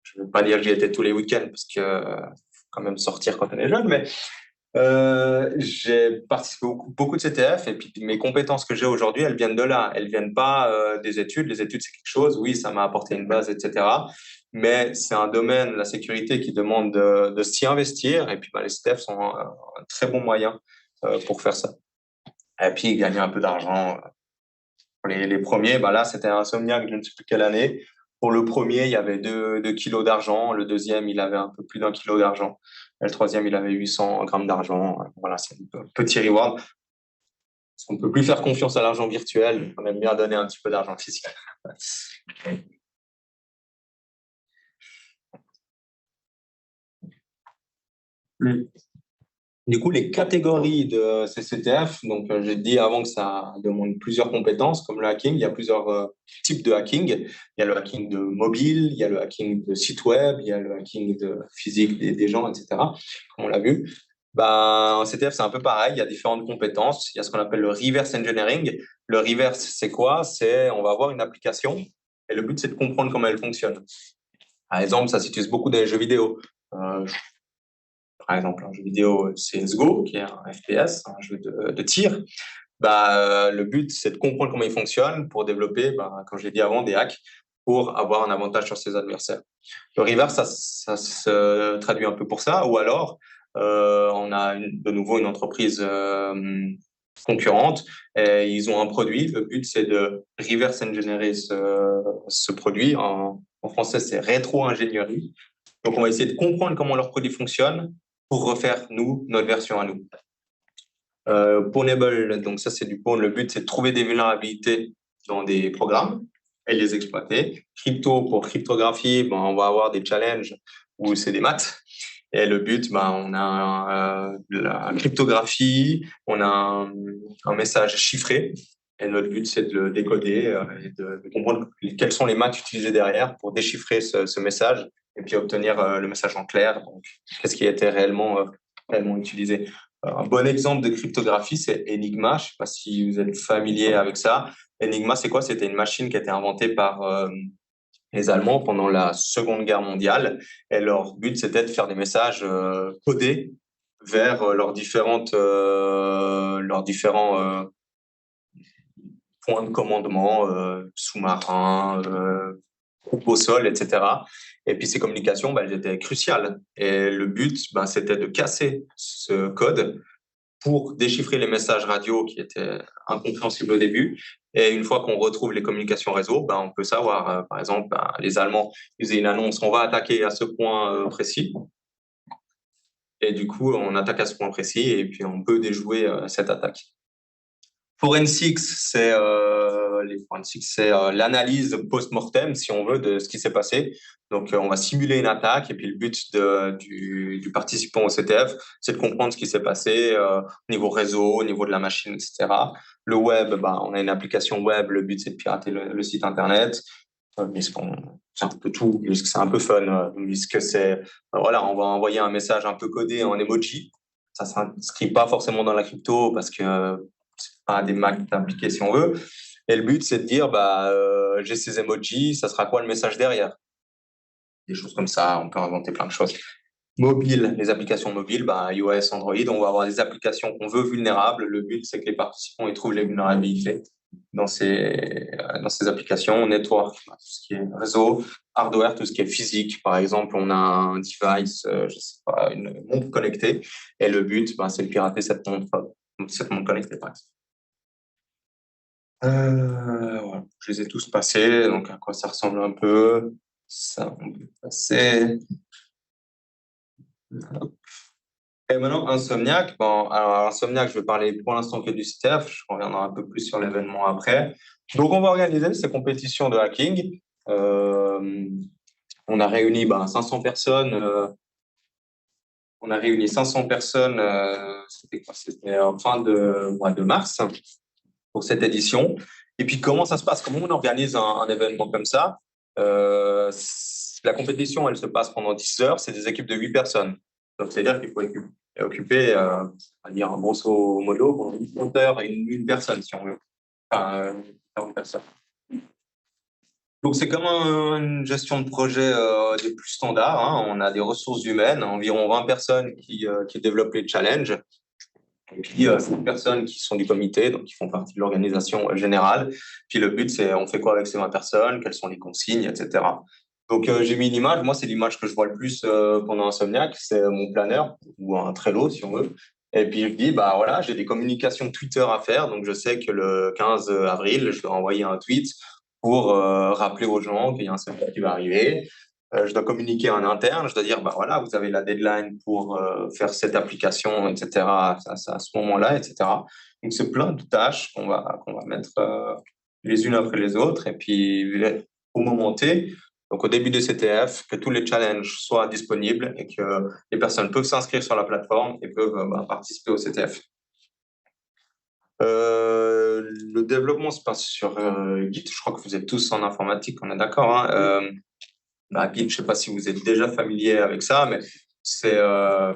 Je ne veux pas dire que j'y étais tous les week-ends parce que faut quand même sortir quand on est jeune, mais j'ai participé beaucoup de CTF et puis mes compétences que j'ai aujourd'hui, elles viennent de là. Elles viennent pas des études. Les études, c'est quelque chose, oui, ça m'a apporté une base, etc. Mais c'est un domaine, la sécurité, qui demande de s'y investir. Et puis, les CTF sont un très bon moyen pour faire ça. Et puis, gagner un peu d'argent. Pour les premiers, là, c'était un Insomniac, je ne sais plus quelle année. Pour le premier, il y avait 2 kilos d'argent. Le deuxième, il avait un peu plus d'1 kilo d'argent. Et le troisième, il avait 800 grammes d'argent. Voilà, c'est un petit reward. Parce qu'on ne peut plus faire confiance à l'argent virtuel. On aime bien donner un petit peu d'argent physique. Du coup, les catégories de ces CTF, donc j'ai dit avant que ça demande plusieurs compétences, comme le hacking. Il y a plusieurs types de hacking. Il y a le hacking de mobile, il y a le hacking de site web, il y a le hacking de physique des gens, etc. Comme on l'a vu. En CTF, c'est un peu pareil. Il y a différentes compétences. Il y a ce qu'on appelle le reverse engineering. Le reverse, c'est quoi? On va avoir une application et le but, c'est de comprendre comment elle fonctionne. Par exemple, ça s'utilise beaucoup dans les jeux vidéo. Par exemple, un jeu vidéo CSGO, qui est un FPS, un jeu de tir. Le but, c'est de comprendre comment il fonctionne pour développer, comme je l'ai dit avant, des hacks pour avoir un avantage sur ses adversaires. Le reverse, ça se traduit un peu pour ça. Ou alors, On a de nouveau une entreprise concurrente. Et ils ont un produit. Le but, c'est de reverse engineer ce produit. En français, c'est rétro-ingénierie. Donc, on va essayer de comprendre comment leur produit fonctionne pour refaire, nous, notre version à nous. Pwnable, donc ça, c'est du Pwn. Le but, c'est de trouver des vulnérabilités dans des programmes et les exploiter. Crypto, pour cryptographie, ben, on va avoir des challenges où c'est des maths. Et le but, ben, on a la cryptographie, on a un message chiffré. Et notre but, c'est de le décoder et de comprendre quelles sont les maths utilisées derrière pour déchiffrer ce message et puis obtenir le message en clair. Donc, qu'est-ce qui a été réellement utilisé. Un bon exemple de cryptographie, c'est Enigma. Je ne sais pas si vous êtes familier avec ça. Enigma, c'est quoi? C'était une machine qui a été inventée par les Allemands pendant la Seconde Guerre mondiale. Et leur but, c'était de faire des messages codés vers leurs différents points de commandement, sous-marins, troupes au sol, etc. Et puis ces communications, elles étaient cruciales. Et le but, c'était de casser ce code pour déchiffrer les messages radio qui étaient incompréhensibles au début. Et une fois qu'on retrouve les communications réseau, on peut savoir, par exemple, les Allemands faisaient une annonce, on va attaquer à ce point précis. Et du coup, on attaque à ce point précis et puis on peut déjouer cette attaque. Forensics, c'est l'analyse post-mortem, si on veut, de ce qui s'est passé. Donc, on va simuler une attaque et puis le but du participant au CTF, c'est de comprendre ce qui s'est passé au niveau réseau, au niveau de la machine, etc. Le web, on a une application web. Le but, c'est de pirater le site internet. C'est un peu tout, c'est un peu fun, puisque c'est, voilà, on va envoyer un message un peu codé en emoji. Ça s'inscrit pas forcément dans la crypto parce que c'est pas des Macs impliqués si on veut. Et le but, c'est de dire, j'ai ces emojis, ça sera quoi le message derrière? Des choses comme ça, on peut inventer plein de choses. Mobile, les applications mobiles, iOS, Android, on va avoir des applications qu'on veut vulnérables. Le but, c'est que les participants ils trouvent les vulnérabilités dans ces applications. Network, tout ce qui est réseau, hardware, tout ce qui est physique. Par exemple, on a un device, je sais pas, une montre connectée, et le but, c'est de pirater cette montre connectée, par exemple. Voilà. Je les ai tous passés, donc à quoi ça ressemble un peu. Ça, on peut passer. Et maintenant, Insomniac. Bon, alors Insomniac, je vais parler pour l'instant que du CTF. Je reviendrai un peu plus sur l'événement après. Donc, on va organiser ces compétitions de hacking. On a réuni 500 personnes. C'était quoi? C'était en fin de mois de mars pour cette édition. Et puis, comment ça se passe? Comment on organise un événement comme ça? La compétition, elle se passe pendant 10 heures. C'est des équipes de 8 personnes. Donc, c'est-à-dire qu'il faut occuper, on va dire, grosso modo, pendant 8 heures et une personne, si on veut. Enfin, une personne. Donc, c'est comme une gestion de projet des plus standards. Hein. On a des ressources humaines, environ 20 personnes qui développent les challenges. Et puis, 5 personnes qui sont du comité, donc qui font partie de l'organisation générale. Puis, le but, c'est on fait quoi avec ces 20 personnes, quelles sont les consignes, etc. Donc, j'ai mis une image. Moi, c'est l'image que je vois le plus pendant Insomniac. C'est mon planeur ou un Trello, si on veut. Et puis, je dis, voilà, j'ai des communications Twitter à faire. Donc, je sais que le 15 avril, je dois envoyer un tweet pour rappeler aux gens qu'il y a un Insomniac qui va arriver. Je dois communiquer en interne. Je dois dire, voilà, vous avez la deadline pour faire cette application, etc. à ce moment-là, etc. Donc, c'est plein de tâches qu'on va mettre les unes après les autres. Et puis, au moment T, donc au début de CTF, que tous les challenges soient disponibles et que les personnes peuvent s'inscrire sur la plateforme et peuvent participer au CTF. Le développement se passe sur Git. Je crois que vous êtes tous en informatique, on est d'accord. Hein. Git, je ne sais pas si vous êtes déjà familier avec ça, mais c'est là,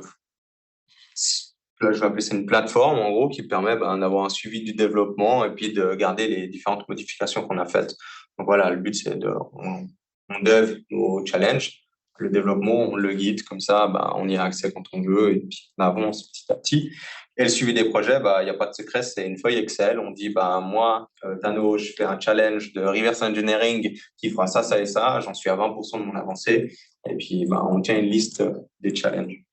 je vais appeler ça une plateforme en gros qui permet d'avoir un suivi du développement et puis de garder les différentes modifications qu'on a faites. Donc voilà, le but c'est on dev nos challenges, le développement, on le guide comme ça, on y a accès quand on veut et puis on avance petit à petit. Et le suivi des projets, il n'y a pas de secret, c'est une feuille Excel. On dit, moi, Tano, je fais un challenge de reverse engineering qui fera ça, ça et ça. J'en suis à 20% de mon avancée. Et puis, on tient une liste des challenges.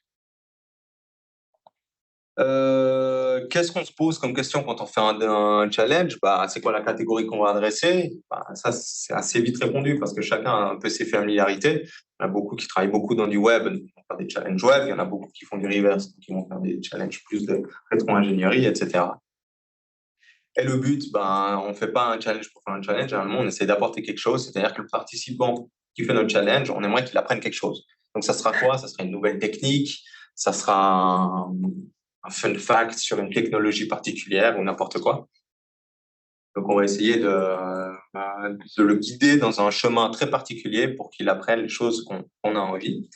Qu'est-ce qu'on se pose comme question quand on fait un challenge? Bah, c'est quoi la catégorie qu'on va adresser? Bah, ça, c'est assez vite répondu parce que chacun a un peu ses familiarités. Il y en a beaucoup qui travaillent beaucoup dans du web, donc qui vont faire des challenges web. Il y en a beaucoup qui font du reverse, donc qui vont faire des challenges plus de rétro-ingénierie, etc. Et le but, ben, on fait pas un challenge pour faire un challenge. Généralement, on essaie d'apporter quelque chose. C'est-à-dire que le participant qui fait notre challenge, on aimerait qu'il apprenne quelque chose. Donc, ça sera quoi? Ça sera une nouvelle technique. Ça sera un fun fact sur une technologie particulière ou n'importe quoi. Donc, on va essayer de le guider dans un chemin très particulier pour qu'il apprenne les choses qu'on a envie.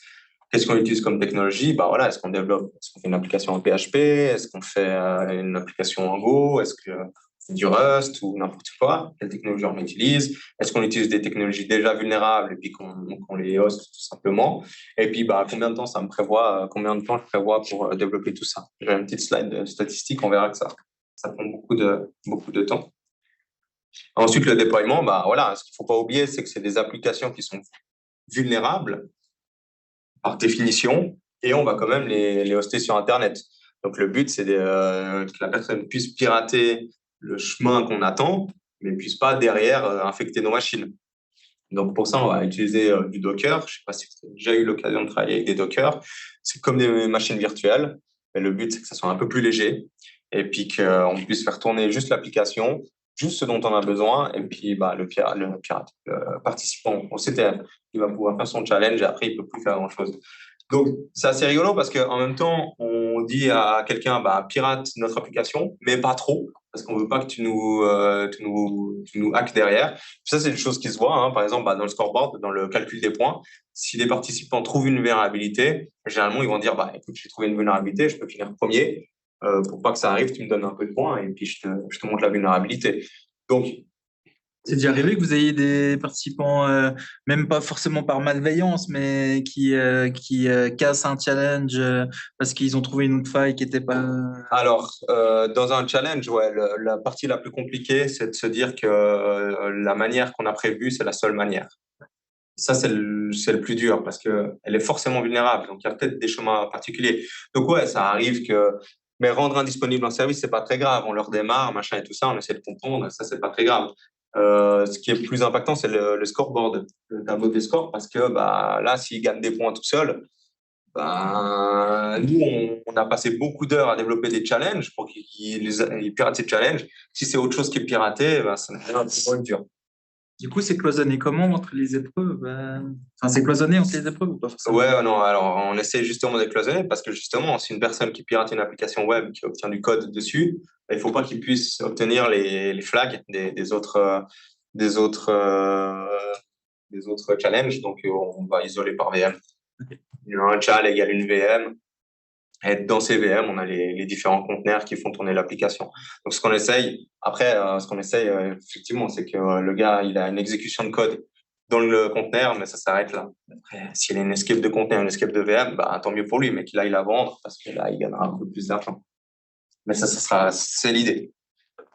Qu'est-ce qu'on utilise comme technologie? Bah voilà, est-ce qu'on développe, est-ce qu'on fait une application en PHP? Est-ce qu'on fait une application en Go? Est-ce que c'est du Rust ou n'importe quoi? Quelle technologie on utilise? Est-ce qu'on utilise des technologies déjà vulnérables et puis qu'on les hoste tout simplement? Et puis, bah, combien de temps ça me prévoit, combien de temps je prévois pour développer tout ça? J'ai une petite slide de statistique, on verra que ça prend beaucoup de temps. Ensuite, le déploiement, bah voilà, ce qu'il faut pas oublier, c'est que c'est des applications qui sont vulnérables par définition, et on va quand même les hoster sur Internet. Donc le but, c'est que la personne puisse pirater le chemin qu'on attend, mais puisse pas derrière infecter nos machines. Donc pour ça, on va utiliser du Docker. Je sais pas si vous avez déjà eu l'occasion de travailler avec des Docker. C'est comme des machines virtuelles, mais le but, c'est que ça soit un peu plus léger et puis qu'on puisse faire tourner juste l'application, juste ce dont on a besoin, et puis bah, le participant au CTF, il va pouvoir faire son challenge et après, il peut plus faire grand-chose. Donc, c'est assez rigolo parce qu'en même temps, on dit à quelqu'un, bah, pirate notre application, mais pas trop, parce qu'on veut pas que tu nous hackes derrière. Ça, c'est une chose qui se voit, hein. Par exemple, bah, dans le scoreboard, dans le calcul des points, si les participants trouvent une vulnérabilité, généralement, ils vont dire, bah, écoute, j'ai trouvé une vulnérabilité, je peux finir premier. Pour pas que ça arrive, tu me donnes un peu de points et puis je te montre la vulnérabilité. Donc,
c'est déjà arrivé que vous ayez des participants, même pas forcément par malveillance, mais qui cassent un challenge parce qu'ils ont trouvé une autre faille qui n'était pas.
alors, dans un challenge, ouais, la partie la plus compliquée, c'est de se dire que la manière qu'on a prévue, c'est la seule manière. Ça, c'est le plus dur parce que elle est forcément vulnérable. Donc, il y a peut-être des chemins particuliers. Donc, ouais, ça arrive que, mais rendre indisponible un service, c'est pas très grave. On leur démarre, machin et tout ça, on essaie de comprendre. Ça, c'est pas très grave. Ce qui est plus impactant, c'est le scoreboard, le tableau des scores, parce que, bah, là, s'ils gagnent des points tout seuls, ben, nous, on a passé beaucoup d'heures à développer des challenges pour qu'ils piratent ces challenges. Si c'est autre chose qui est piraté, ben, ça devient un peu moins dur.
Du coup, c'est cloisonné comment entre les épreuves? Enfin, c'est cloisonné entre les épreuves ou pas forcément?
Ouais, non, alors on essaie justement de cloisonner parce que justement, si une personne qui pirate une application web qui obtient du code dessus, il faut pas qu'il puisse obtenir les flags des autres, euh, des autres challenges. Donc, on va isoler par VM.
Ok.
Un chal égale une VM. Et dans ces VM, on a les différents conteneurs qui font tourner l'application. Donc, ce qu'on essaye, après, effectivement, c'est que le gars, il a une exécution de code dans le conteneur, mais ça s'arrête là. Après, s'il a une escape de conteneur, une escape de VM, bah, tant mieux pour lui, mais qu'il aille la vendre parce que là, il gagnera un peu plus d'argent. Mais c'est l'idée.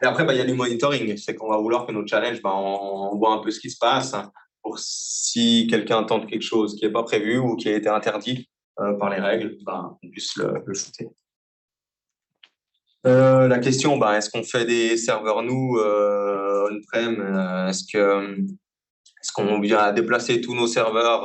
Et après, bah, il y a du monitoring. C'est qu'on va vouloir que nos challenges, bah, on voit un peu ce qui se passe pour si quelqu'un tente quelque chose qui n'est pas prévu ou qui a été interdit par les règles, bah, on puisse le shooter. La question, bah, est-ce qu'on fait des serveurs nous on-prem? Est-ce qu'on vient déplacer tous nos serveurs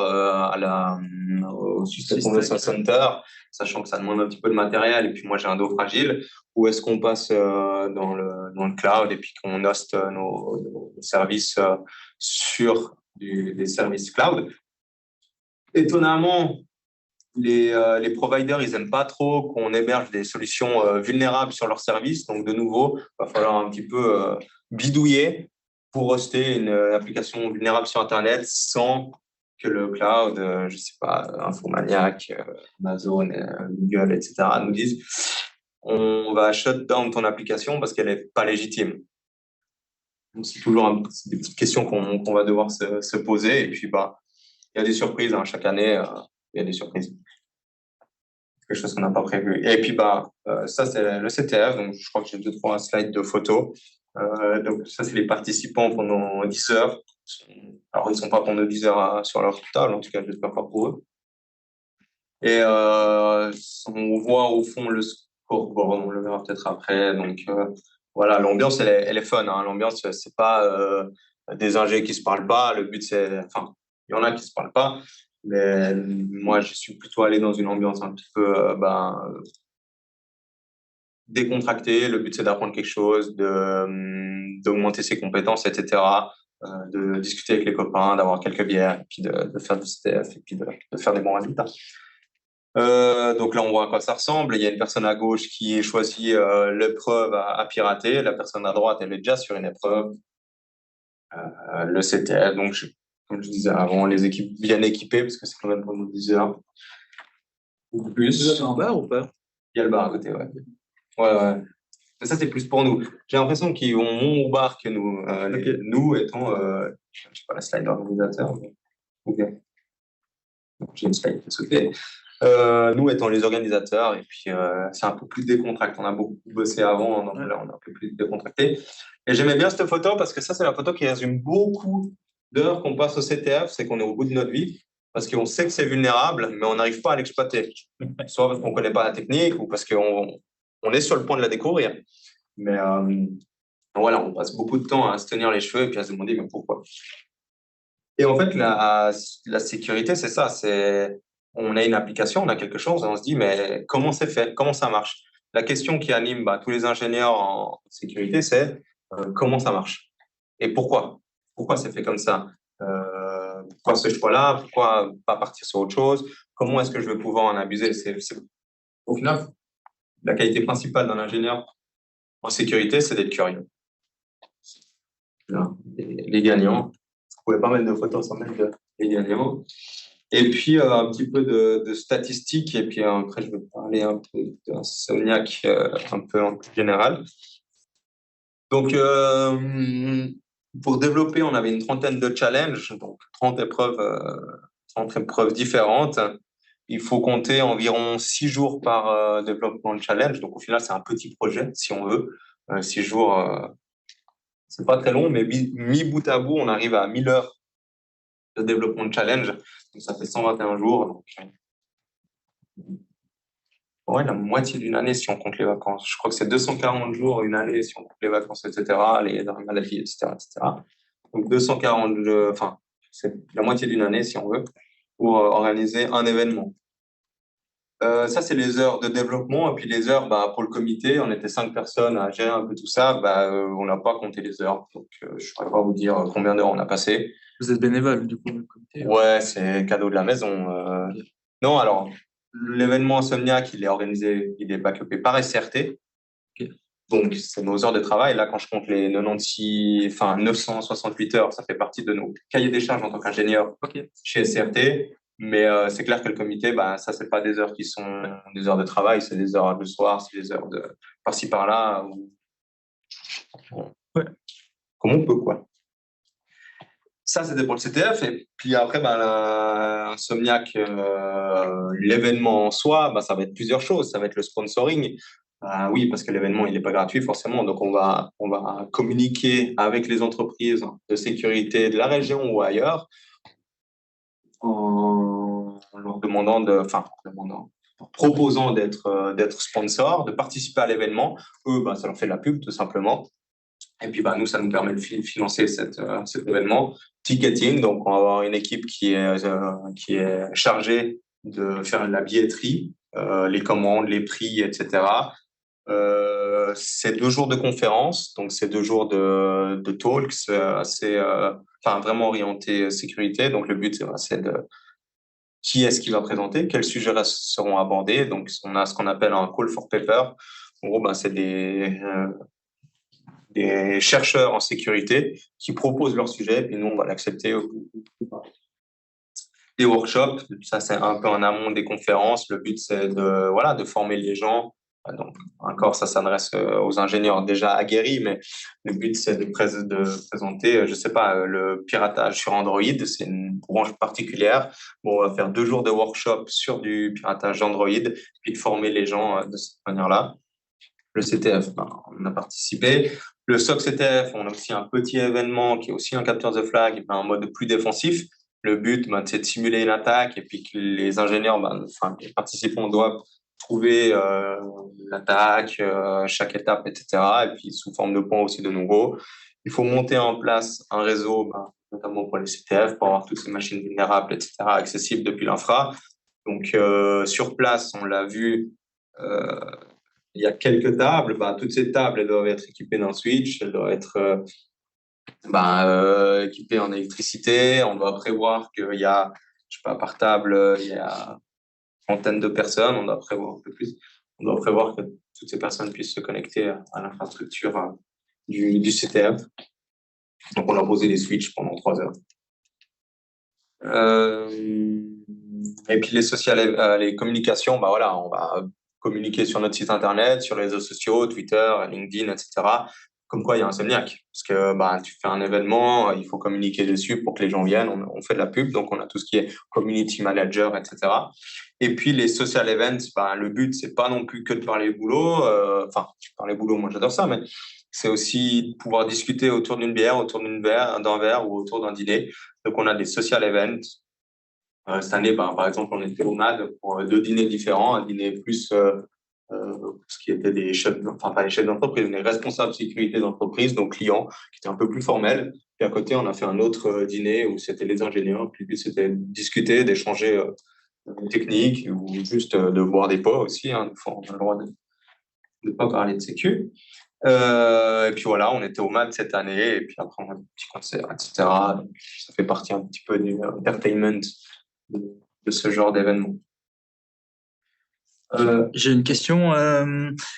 au System Convention Center, sachant que ça demande un petit peu de matériel et puis moi j'ai un dos fragile, ou est-ce qu'on passe dans le cloud et puis qu'on hoste nos services sur des services cloud? Étonnamment, les providers, ils aiment pas trop qu'on héberge des solutions vulnérables sur leurs services. Donc, de nouveau, il va falloir un petit peu bidouiller pour hoster une application vulnérable sur Internet sans que le cloud, je sais pas, Infomaniac, Amazon, Google, etc., nous disent on va shut down ton application parce qu'elle n'est pas légitime. Donc, c'est toujours des petites questions qu'on va devoir se poser. Et puis, bah, il y a des surprises, hein, chaque année, il y a des surprises. Quelque chose qu'on n'a pas prévu. Et puis, bah, ça, c'est le CTF. Donc, je crois que j'ai 2-3 slides de photos. Donc, ça, c'est les participants pendant 10 heures. Alors, ils ne sont pas pendant 10 heures sur leur table, en tout cas, j'espère pas pour eux. Et on voit au fond corkboard, on le verra peut-être après. Donc, voilà, l'ambiance, elle est fun. Hein. L'ambiance, c'est pas des ingés qui se parlent pas. Le but, c'est... Enfin, il y en a qui se parlent pas. Mais moi, je suis plutôt allé dans une ambiance un petit peu décontractée. Le but, c'est d'apprendre quelque chose, d'augmenter ses compétences, etc. De discuter avec les copains, d'avoir quelques bières, et puis de faire du CTF, et puis de faire des bons résultats. Donc là, on voit à quoi ça ressemble. Il y a une personne à gauche qui choisit l'épreuve à pirater. La personne à droite, elle est déjà sur une épreuve, le CTF. Donc, comme je disais avant, les équipes bien équipées, parce que c'est quand même pendant 10 heures. Ou plus.
Vous avez un bar ou pas?
Il y a le bar à côté, ouais. Ouais. Mais ça, c'est plus pour nous. J'ai l'impression qu'ils vont moins au bar que nous.
Okay.
Nous étant, je sais pas, la slide organisateur. Ok. J'ai une slide qui sautait. Nous étant les organisateurs, et puis c'est un peu plus décontracté. On a beaucoup bossé avant, donc là on est un peu plus décontracté. Et j'aimais bien cette photo parce que ça, c'est la photo qui résume beaucoup d'heures qu'on passe au CTF, c'est qu'on est au bout de notre vie, parce qu'on sait que c'est vulnérable, mais on n'arrive pas à l'exploiter. Soit parce qu'on ne connaît pas la technique, ou parce qu'on est sur le point de la découvrir. Mais voilà, on passe beaucoup de temps à se tenir les cheveux et puis à se demander mais pourquoi. Et en fait, la sécurité, c'est ça. On a une application, on a quelque chose, et on se dit, mais comment c'est fait? Comment ça marche? La question qui anime tous les ingénieurs en sécurité, c'est comment ça marche? Et pourquoi? Pourquoi c'est fait comme ça? Pourquoi ce choix-là? Pourquoi pas partir sur autre chose? Comment est-ce que je vais pouvoir en abuser? Au final, la qualité principale d'un ingénieur en sécurité, c'est d'être curieux. Là, les gagnants. Vous pouvez pas mettre de photos sans mettre les gagnants. Et puis, un petit peu de statistiques. Et puis, après, je vais parler un peu d'Insomniac un peu en général. Donc, pour développer, on avait une trentaine de challenges, donc 30 épreuves différentes. Il faut compter environ 6 jours par développement de challenge. Donc, au final, c'est un petit projet, si on veut. 6 jours, c'est pas très long, mais mis bout à bout, on arrive à 1000 heures de développement de challenge. Donc, ça fait 121 jours. Donc, ouais, la moitié d'une année si on compte les vacances. Je crois que c'est 240 jours une année si on compte les vacances, etc., les maladies, etc., etc. Donc, 240, enfin, c'est la moitié d'une année si on veut, pour organiser un événement. Ça, c'est les heures de développement. Et puis les heures, pour le comité, on était 5 personnes à gérer un peu tout ça. On n'a pas compté les heures. Donc, je ne saurais pas vous dire combien d'heures on a passé.
Vous êtes bénévole, du coup, le comité?
Ouais, c'est cadeau de la maison. Okay. Non, alors, l'événement Insomniac, il est backupé par SRT.
Okay.
Donc, c'est nos heures de travail. Là, quand je compte les 968 heures, ça fait partie de nos cahiers des charges en tant qu'ingénieur chez SRT. Mais c'est clair que le comité, ça, c'est pas des heures qui sont des heures de travail, c'est des heures de soir, c'est des heures de par-ci par-là. Ouais. Comme on peut, quoi. Ça, c'était pour le CTF. Et puis après, l'Insomniac, l'événement en soi, ça va être plusieurs choses. Ça va être le sponsoring. Oui, parce que l'événement, il n'est pas gratuit forcément. Donc, on va communiquer avec les entreprises de sécurité de la région ou ailleurs en leur proposant d'être sponsor, de participer à l'événement. Eux, ça leur fait de la pub, tout simplement. Et puis, nous, ça nous permet de financer cet événement. Ticketing, donc on va avoir une équipe qui est chargée de faire la billetterie, les commandes, les prix, etc. C'est 2 jours de conférences, donc c'est 2 jours de talks, vraiment orientés sécurité. Donc le but, c'est de qui est-ce qui va présenter, quels sujets seront abordés. Donc on a ce qu'on appelle un call for paper. En gros, c'est des chercheurs en sécurité qui proposent leur sujet, puis nous, on va l'accepter. Des workshops, ça, c'est un peu en amont des conférences. Le but, c'est de former les gens. Donc, encore, ça s'adresse aux ingénieurs déjà aguerris, mais le but, c'est de présenter, je sais pas, le piratage sur Android. C'est une branche particulière. Bon, on va faire 2 jours de workshop sur du piratage Android, puis de former les gens de cette manière-là. Le CTF, on a participé. Le SOC CTF, on a aussi un petit événement qui est aussi un capture the flag, en mode plus défensif. Le but, c'est de simuler une attaque et puis que les ingénieurs, les participants doivent trouver l'attaque, chaque étape, etc. Et puis sous forme de points aussi de nouveau. Il faut monter en place un réseau, notamment pour les CTF, pour avoir toutes ces machines vulnérables, etc., accessibles depuis l'infra. Donc sur place, on l'a vu, il y a quelques tables. Toutes ces tables, elles doivent être équipées d'un switch, elles doivent être équipées en électricité. On doit prévoir qu'il y a, je sais pas, par table, il y a trentaine de personnes. On doit prévoir un peu plus. On doit prévoir que toutes ces personnes puissent se connecter à l'infrastructure du CTF. Donc, on a posé des switches pendant 3 heures. Et puis, les communications, voilà, on va communiquer sur notre site internet, sur les réseaux sociaux, Twitter, LinkedIn, etc. Comme quoi, il y a Insomniac. Parce que tu fais un événement, il faut communiquer dessus pour que les gens viennent. On fait de la pub, donc on a tout ce qui est community manager, etc. Et puis, les social events, le but, c'est pas non plus que de parler boulot. Parler boulot, moi, j'adore ça, mais c'est aussi de pouvoir discuter autour d'une bière, autour d'un verre ou autour d'un dîner. Donc, on a des social events. Cette année, par exemple, on était au MAD pour 2 dîners différents. Un dîner plus ce qui était des chefs, pas les chefs d'entreprise, mais les responsables de sécurité d'entreprise, donc clients, qui était un peu plus formel. Puis à côté, on a fait un autre dîner où c'était les ingénieurs. Puis le but, c'était de discuter, d'échanger des techniques ou juste de boire des pots aussi. Des fois, on a le droit de ne pas parler de sécu. Et puis voilà, on était au MAD cette année, et puis après on a des petits concerts, etc. Donc, ça fait partie un petit peu du entertainment de ce genre d'événement.
J'ai une question.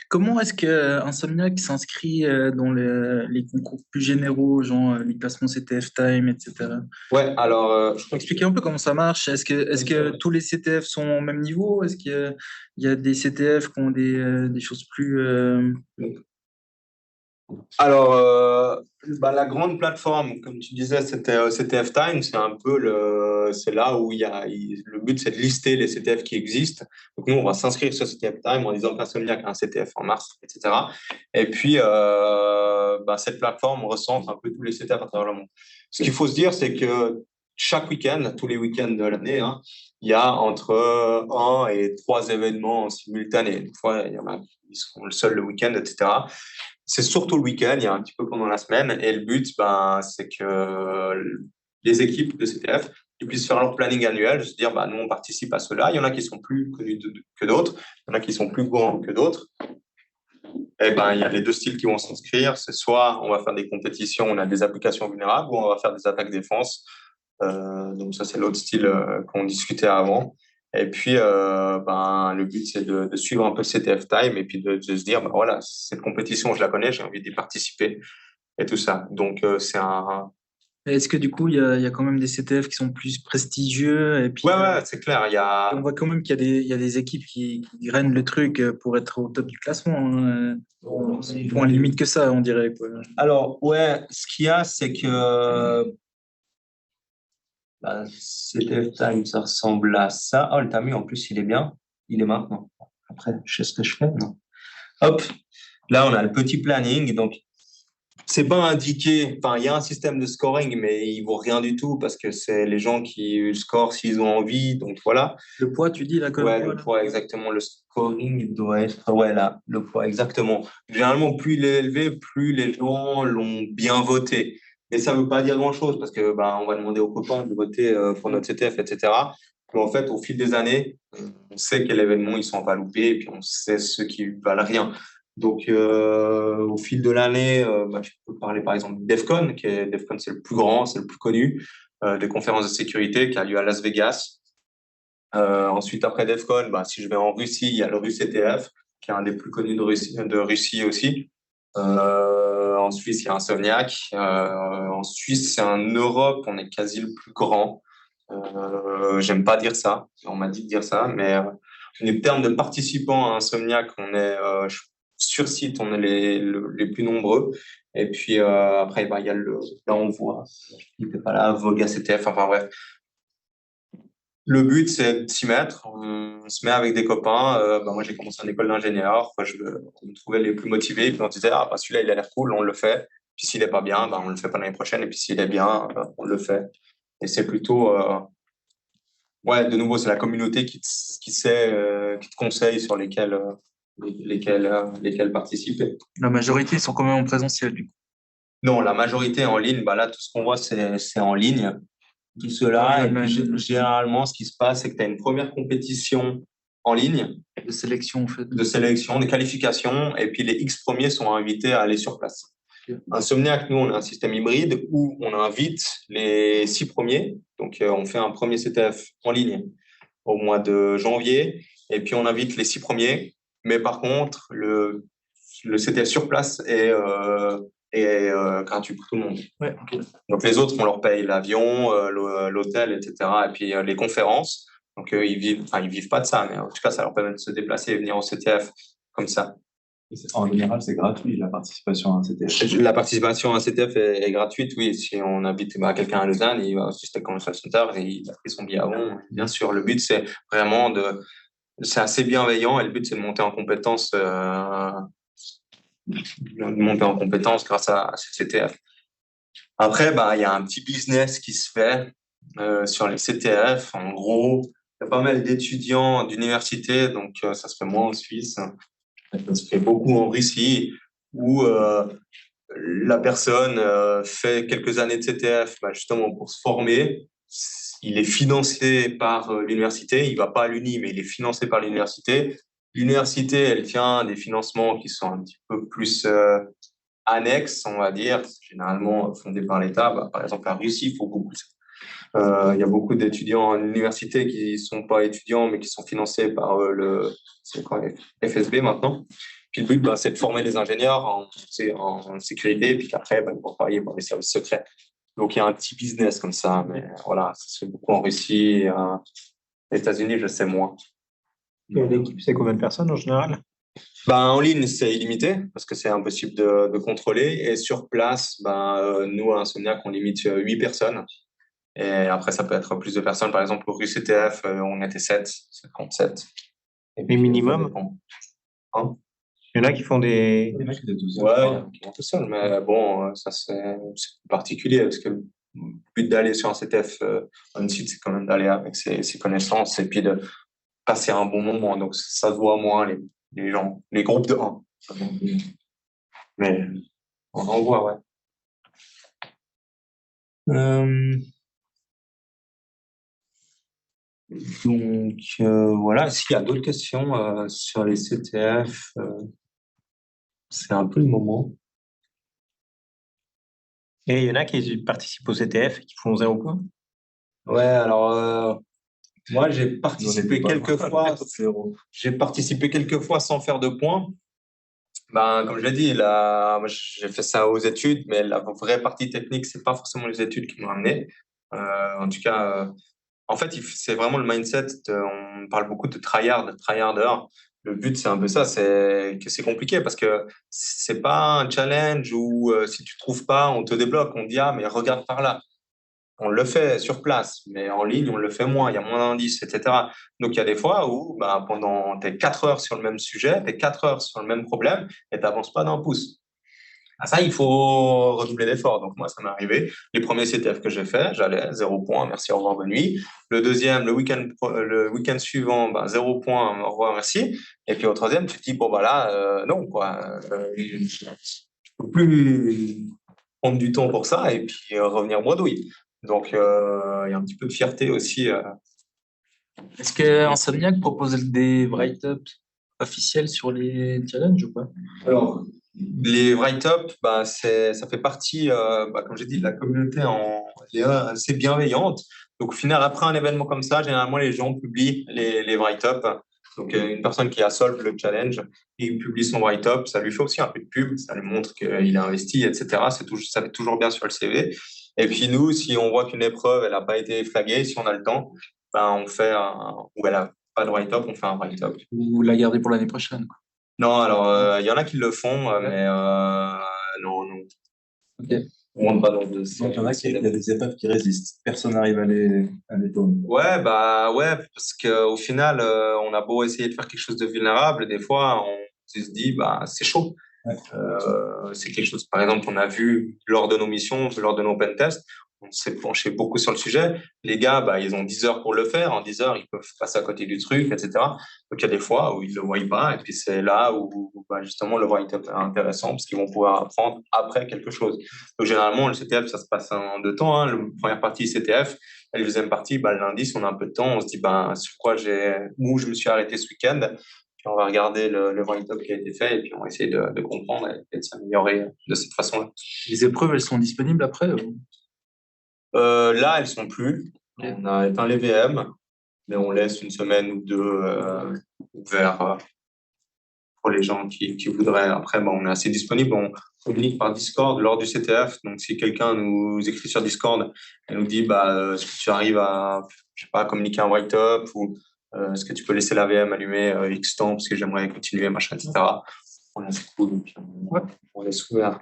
Comment est-ce que Insomniac s'inscrit dans les concours plus généraux, genre les classements CTF Time, etc.
Ouais, alors
je peux expliquer un peu comment ça marche. Est-ce que tous les CTF sont au même niveau? Est-ce qu'il y a des CTF qui ont des choses plus
Alors, la grande plateforme, comme tu disais, c'était CTF Time. C'est un peu c'est là où le but, c'est de lister les CTF qui existent. Donc, nous, on va s'inscrire sur CTF Time en disant qu'Insomniac a un CTF en mars, etc. Et puis, cette plateforme recense un peu tous les CTF à travers le monde. Ce qu'il faut se dire, c'est que chaque week-end, tous les week-ends de l'année, il y a entre 1 et 3 événements simultanés. Des fois, il y en a qui sont le seul le week-end, etc. C'est surtout le week-end, il y a un petit peu pendant la semaine. Et le but, c'est que les équipes de CTF puissent faire leur planning annuel, se dire, nous, on participe à cela. Il y en a qui sont plus connus que d'autres, il y en a qui sont plus grands que d'autres. Et il y a les 2 styles qui vont s'inscrire. C'est soit on va faire des compétitions, on a des applications vulnérables, ou on va faire des attaques défense. Donc ça, c'est l'autre style qu'on discutait avant. Et puis, le but, c'est de suivre un peu le CTF Time et puis de se dire, voilà, cette compétition, je la connais, j'ai envie d'y participer et tout ça. Donc, c'est un...
Est-ce que du coup, il y a quand même des CTF qui sont plus prestigieux et puis,
Ouais, c'est clair.
on voit quand même qu'il y a des équipes qui grainent le truc pour être au top du classement. Point limite que ça, on dirait, quoi.
Alors, ouais, ce qu'il y a, c'est que CTF Time, ça ressemble à ça. Oh, le tamu, en plus, il est bien. Il est maintenant. Après, je sais ce que je fais. Non. Hop, là, on a le petit planning. Donc, c'est pas indiqué. Enfin, il y a un système de scoring, mais il vaut rien du tout parce que c'est les gens qui scorent s'ils ont envie. Donc, voilà.
Le poids, tu dis, là, quand
Ouais, le poids, exactement. Le scoring doit être, ouais, là, le poids, exactement. Généralement, plus il est élevé, plus les gens l'ont bien voté. Mais ça veut pas dire grand-chose parce que, on va demander aux copains de voter pour notre CTF, etc. Mais en fait, au fil des années, on sait quel événement ils sont pas loupés et puis on sait ceux qui valent rien. Donc, au fil de l'année, je peux parler par exemple de DEFCON, DEFCON, c'est le plus grand, c'est le plus connu des conférences de sécurité qui a lieu à Las Vegas. Ensuite, après DEFCON, si je vais en Russie, il y a le RusCTF, qui est un des plus connus de Russie aussi. En Suisse, il y a Insomniac. En Suisse, c'est en Europe, on est quasi le plus grand. J'aime pas dire ça, on m'a dit de dire ça, mais en termes de participants à Insomniac, on est sur site, on est les plus nombreux. Et puis après, il y a là on voit, il n'était pas là, Voga CTF, enfin bref. Le but, c'est de s'y mettre. On se met avec des copains. Moi, j'ai commencé en école d'ingénieur. On me trouvait les plus motivés. Puis on disait, celui-là, il a l'air cool, on le fait. Puis s'il n'est pas bien, on le fait pas l'année prochaine. Et puis s'il est bien, on le fait. Et c'est plutôt Ouais, de nouveau, c'est la communauté qui sait, qui te conseille sur lesquels participer.
La majorité, ils sont quand même en présentiel, du coup.
Non, la majorité en ligne, bah là, tout ce qu'on voit, c'est en ligne. Tout cela. Et puis, généralement, ce qui se passe, c'est que tu as une première compétition en ligne.
De sélection, en fait.
De sélection, de qualification. Et puis, les X premiers sont invités à aller sur place. Okay. Insomniac, nous, on a un système hybride où on invite les 6 premiers. Donc, on fait un premier CTF en ligne au mois de janvier. Et puis, on invite les 6 premiers. Mais par contre, le CTF sur place est gratuit pour tout le monde.
Ouais, okay.
Donc, les autres, on leur paye l'avion, l'hôtel, etc. Et puis, les conférences. Donc, ils vivent pas de ça, mais en tout cas, ça leur permet de se déplacer et venir au CTF comme ça.
En général, c'est gratuit, la participation à un CTF.
La participation à un CTF est gratuite, oui. Si on invite quelqu'un à Lausanne, il va au Système Convention Center et il a pris son billet avant. Bien sûr, le but, c'est vraiment c'est assez bienveillant et le but, c'est de monter en compétence, grâce à ce CTF. Après, il y a un petit business qui se fait sur les CTF. En gros, il y a pas mal d'étudiants d'université, donc ça se fait moins en Suisse. Ça se fait beaucoup en Russie, où la personne fait quelques années de CTF justement pour se former. Il est financé par l'université. Il va pas à l'uni, mais il est financé par l'université. L'université, elle tient des financements qui sont un petit peu plus annexes, on va dire, généralement fondés par l'État. Par exemple, la Russie, il faut beaucoup. Il y a beaucoup d'étudiants à l'université qui sont pas étudiants, mais qui sont financés par FSB maintenant. Puis le but, c'est de former les ingénieurs en sécurité, puis qu'après, ils vont travailler pour les services secrets. Donc, il y a un petit business comme ça, mais voilà, ça se fait beaucoup en Russie. Aux États-Unis, je sais moins.
Et l'équipe, c'est combien de personnes en général?
En ligne, c'est illimité parce que c'est impossible de contrôler. Et sur place, nous, à Insomniac, on limite 8 personnes. Et après, ça peut être plus de personnes. Par exemple, au RUCTF, on était 7, ça compte 7.
Et minimum? Il y en a qui font des...
Ouais, il y en a qui vont tout seuls. Mais bon, ça, c'est particulier parce que le but d'aller sur un CTF on site, c'est quand même d'aller avec ses connaissances et puis de passer un bon moment. Donc, ça se voit moins, les gens, les groupes de 1. Mais on en voit, ouais. Donc, voilà. S'il y a d'autres questions sur les CTF, c'est un peu le moment.
Et il y en a qui participent au CTF et qui font 0 points?
Ouais, alors, moi, j'ai participé quelques fois. J'ai participé quelques fois sans faire de points. Comme je l'ai dit, moi, j'ai fait ça aux études, mais la vraie partie technique, c'est pas forcément les études qui m'ont amené. En tout cas, en fait, c'est vraiment le mindset. On parle beaucoup de tryharder. Le but, c'est un peu ça, c'est que c'est compliqué parce que c'est pas un challenge où si tu trouves pas, on te débloque, on te dit mais regarde par là. On le fait sur place, mais en ligne, on le fait moins, il y a moins d'indices, etc. Donc, il y a des fois où pendant tes 4 heures sur le même sujet, tes 4 heures sur le même problème, et tu n'avances pas d'un pouce. Ça, il faut redoubler d'efforts. Donc, moi, ça m'est arrivé. Les premiers CTF que j'ai fait, j'allais 0 points, merci, au revoir, bonne nuit. Le deuxième, le week-end suivant, 0 points, au revoir, merci. Et puis au troisième, tu te dis, non, quoi. Je ne peux plus prendre du temps pour ça et puis revenir bredouille. Donc, il y a un petit peu de fierté aussi.
Est-ce que Insomniac propose des write-ups officiels sur les challenges ou pas?
Alors, les write-up, ça fait partie, comme j'ai dit, de la communauté assez bienveillante. Donc, au final, après un événement comme ça, généralement, les gens publient les write-up. Donc, une personne qui a solve le challenge, il publie son write-up. Ça lui fait aussi un peu de pub. Ça lui montre qu'il a investi, etc. Ça fait toujours bien sur le CV. Et puis, nous, si on voit qu'une épreuve, elle n'a pas été flaguée, si on a le temps, on fait ou elle n'a pas de write-up, on fait un write-up.
Vous la gardez pour l'année prochaine, quoi.
Non, alors, il y en a qui le font, mais non.
Ok.
On rentre pas dans
Donc, il y en a il y a des épreuves qui résistent. Personne n'arrive à les tourner.
Ouais, parce qu'au final, on a beau essayer de faire quelque chose de vulnérable, des fois, on se dit, c'est chaud. Ouais. C'est quelque chose, par exemple, qu'on a vu lors de nos missions, lors de nos pentests. on s'est penché beaucoup sur le sujet. Les gars, ils ont 10 heures pour le faire. En 10 heures, ils peuvent passer à côté du truc, etc. Donc, il y a des fois où ils ne le voient pas. Et puis, c'est là où justement, le write-up est intéressant parce qu'ils vont pouvoir apprendre après quelque chose. Donc, généralement, le CTF, ça se passe en 2 temps. La première partie, CTF. Et la deuxième partie, le lundi, si on a un peu de temps, on se dit sur quoi où je me suis arrêté ce week-end. Puis, on va regarder le write-up qui a été fait et puis on va essayer de comprendre et de s'améliorer de cette façon-là.
Les épreuves, elles sont disponibles après
Là, elles sont plus. On a éteint les VM, mais on laisse une semaine ou deux ouvert pour les gens qui voudraient. Après, on est assez disponible. On communique par Discord lors du CTF. Donc, si quelqu'un nous écrit sur Discord et nous dit est-ce que tu arrives à, je sais pas, communiquer un write-up ou est-ce que tu peux laisser la VM allumée X temps parce que j'aimerais continuer, machin, etc. On laisse cool, et puis on laisse ouvert.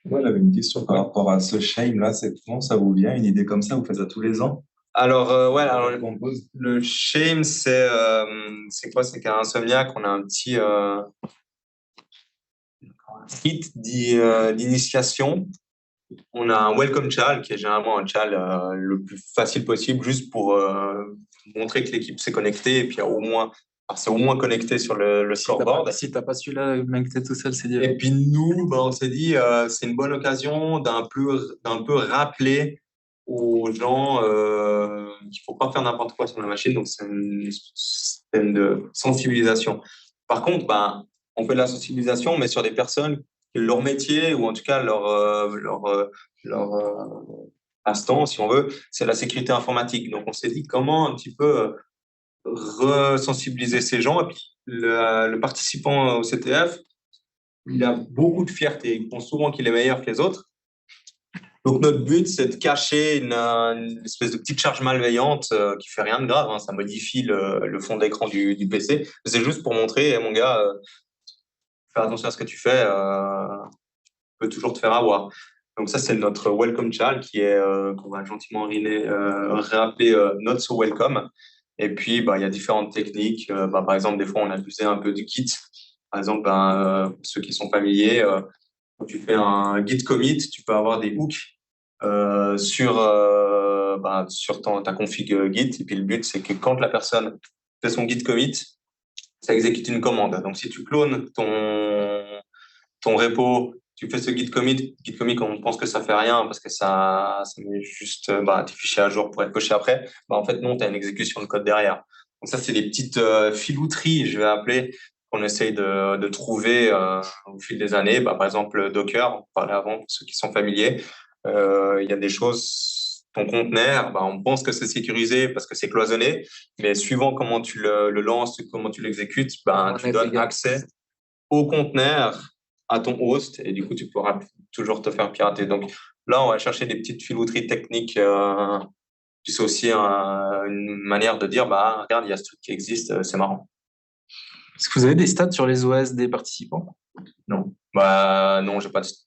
Moi, j'avais une question par rapport à ce shame-là. C'est comment ça vous vient, une idée comme ça? Vous faites ça tous les ans?
Alors, le shame, c'est quoi? C'est qu'à Insomniac, on a un petit kit d'initiation. On a un welcome chal qui est généralement un chal le plus facile possible, juste pour montrer que l'équipe s'est connectée et puis c'est au moins connecté sur le scoreboard.
Si t'as pas celui-là, mec, t'es tout seul, c'est dur.
Et puis nous, on s'est dit, c'est une bonne occasion d'un peu rappeler aux gens qu'il faut pas faire n'importe quoi sur la machine. Donc, c'est un système de sensibilisation. Par contre, on fait de la sensibilisation, mais sur des personnes que leur métier, ou en tout cas leur instant, si on veut, c'est la sécurité informatique. Donc, on s'est dit comment un petit peu resensibiliser ces gens. Et puis, le participant au CTF, il a beaucoup de fierté. Il pense souvent qu'il est meilleur que les autres. Donc, notre but, c'est de cacher une espèce de petite charge malveillante qui fait rien de grave. Hein. Ça modifie le fond d'écran du PC. C'est juste pour montrer, mon gars, fais attention à ce que tu fais, tu peux toujours te faire avoir. Donc, ça, c'est notre welcome chal qui est qu'on va gentiment réappeler not so welcome. Et puis, il y a différentes techniques. Par exemple, des fois, on abusait un peu du Git. Par exemple, ceux qui sont familiers, quand tu fais un Git commit, tu peux avoir des hooks sur ta config Git. Et puis, le but, c'est que quand la personne fait son Git commit, ça exécute une commande. Donc, si tu clones ton repo, tu fais ce git commit, on pense que ça fait rien parce que ça met juste tes fichiers à jour pour être coché après. En fait, non, tu as une exécution de code derrière. Donc ça, c'est des petites filouteries, je vais appeler, qu'on essaye de trouver au fil des années. Par exemple, Docker, on parlait avant, pour ceux qui sont familiers. Il y a des choses, ton conteneur, on pense que c'est sécurisé parce que c'est cloisonné, mais suivant comment tu le lances, comment tu l'exécutes, tu donnes accès au conteneur à ton host et du coup, tu pourras toujours te faire pirater. Donc là, on va chercher des petites filouteries techniques. Puis c'est aussi une manière de dire, regarde, il y a ce truc qui existe, c'est marrant.
Est-ce que vous avez des stats sur les OS des participants?
Non. Non,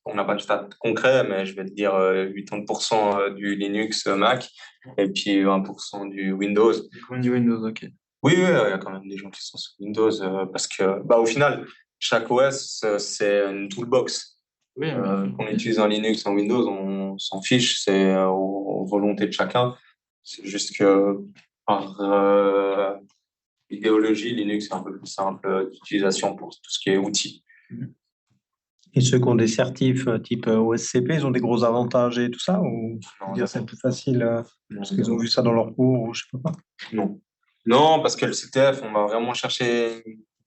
on n'a pas de stats concrets, mais je vais te dire 80% du Linux Mac et puis 20% du Windows.
Du Windows, ok.
Oui, il y a quand même des gens qui sont sur Windows parce que, au final, chaque OS, c'est une toolbox.
Oui,
qu'on utilise en Linux, en Windows, on s'en fiche, c'est aux volontés de chacun. C'est juste que par idéologie, Linux est un peu plus simple d'utilisation pour tout ce qui est outils.
Et ceux qui ont des certifs type OSCP, ils ont des gros avantages et tout ça? Ou c'est plus facile parce qu'ils ont vu ça dans leur cours ou je sais pas?
Non, parce que le CTF, on va vraiment chercher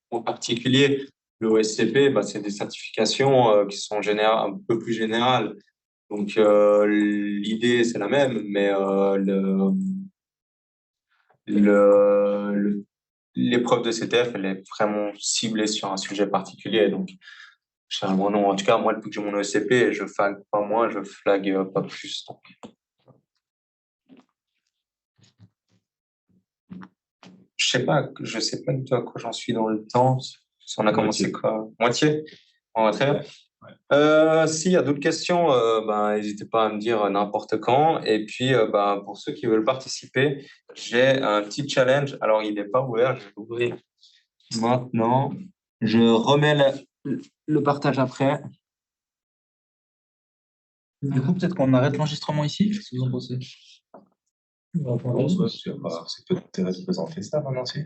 en particulier. Le OSCP, c'est des certifications qui sont un peu plus générales. Donc, l'idée, c'est la même, mais l'épreuve de CTF, elle est vraiment ciblée sur un sujet particulier. Donc, généralement, non. En tout cas, moi, depuis que j'ai mon OSCP, je flag pas moins, je flag pas plus. Donc. Je sais pas du tout à quoi j'en suis dans le temps. Si on a commencé quoi? Moitié? Très bien. S'il y a d'autres questions, n'hésitez pas à me dire n'importe quand. Et puis, pour ceux qui veulent participer, j'ai un petit challenge. Alors, il n'est pas ouvert, je vais l'ouvrir maintenant. Je remets le partage après.
Du coup, peut-être qu'on arrête l'enregistrement ici. Qu'est-ce que vous en pensez?
C'est peut-être intéressant de présenter ça maintenant, si.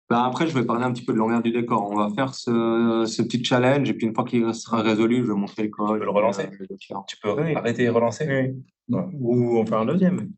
Bah après, je vais parler un petit peu de l'envers du décor. On va faire ce petit challenge et puis une fois qu'il sera résolu, je vais montrer le code.
Tu peux le relancer. Tu peux arrêter et relancer.
Oui. Ou on fait un deuxième.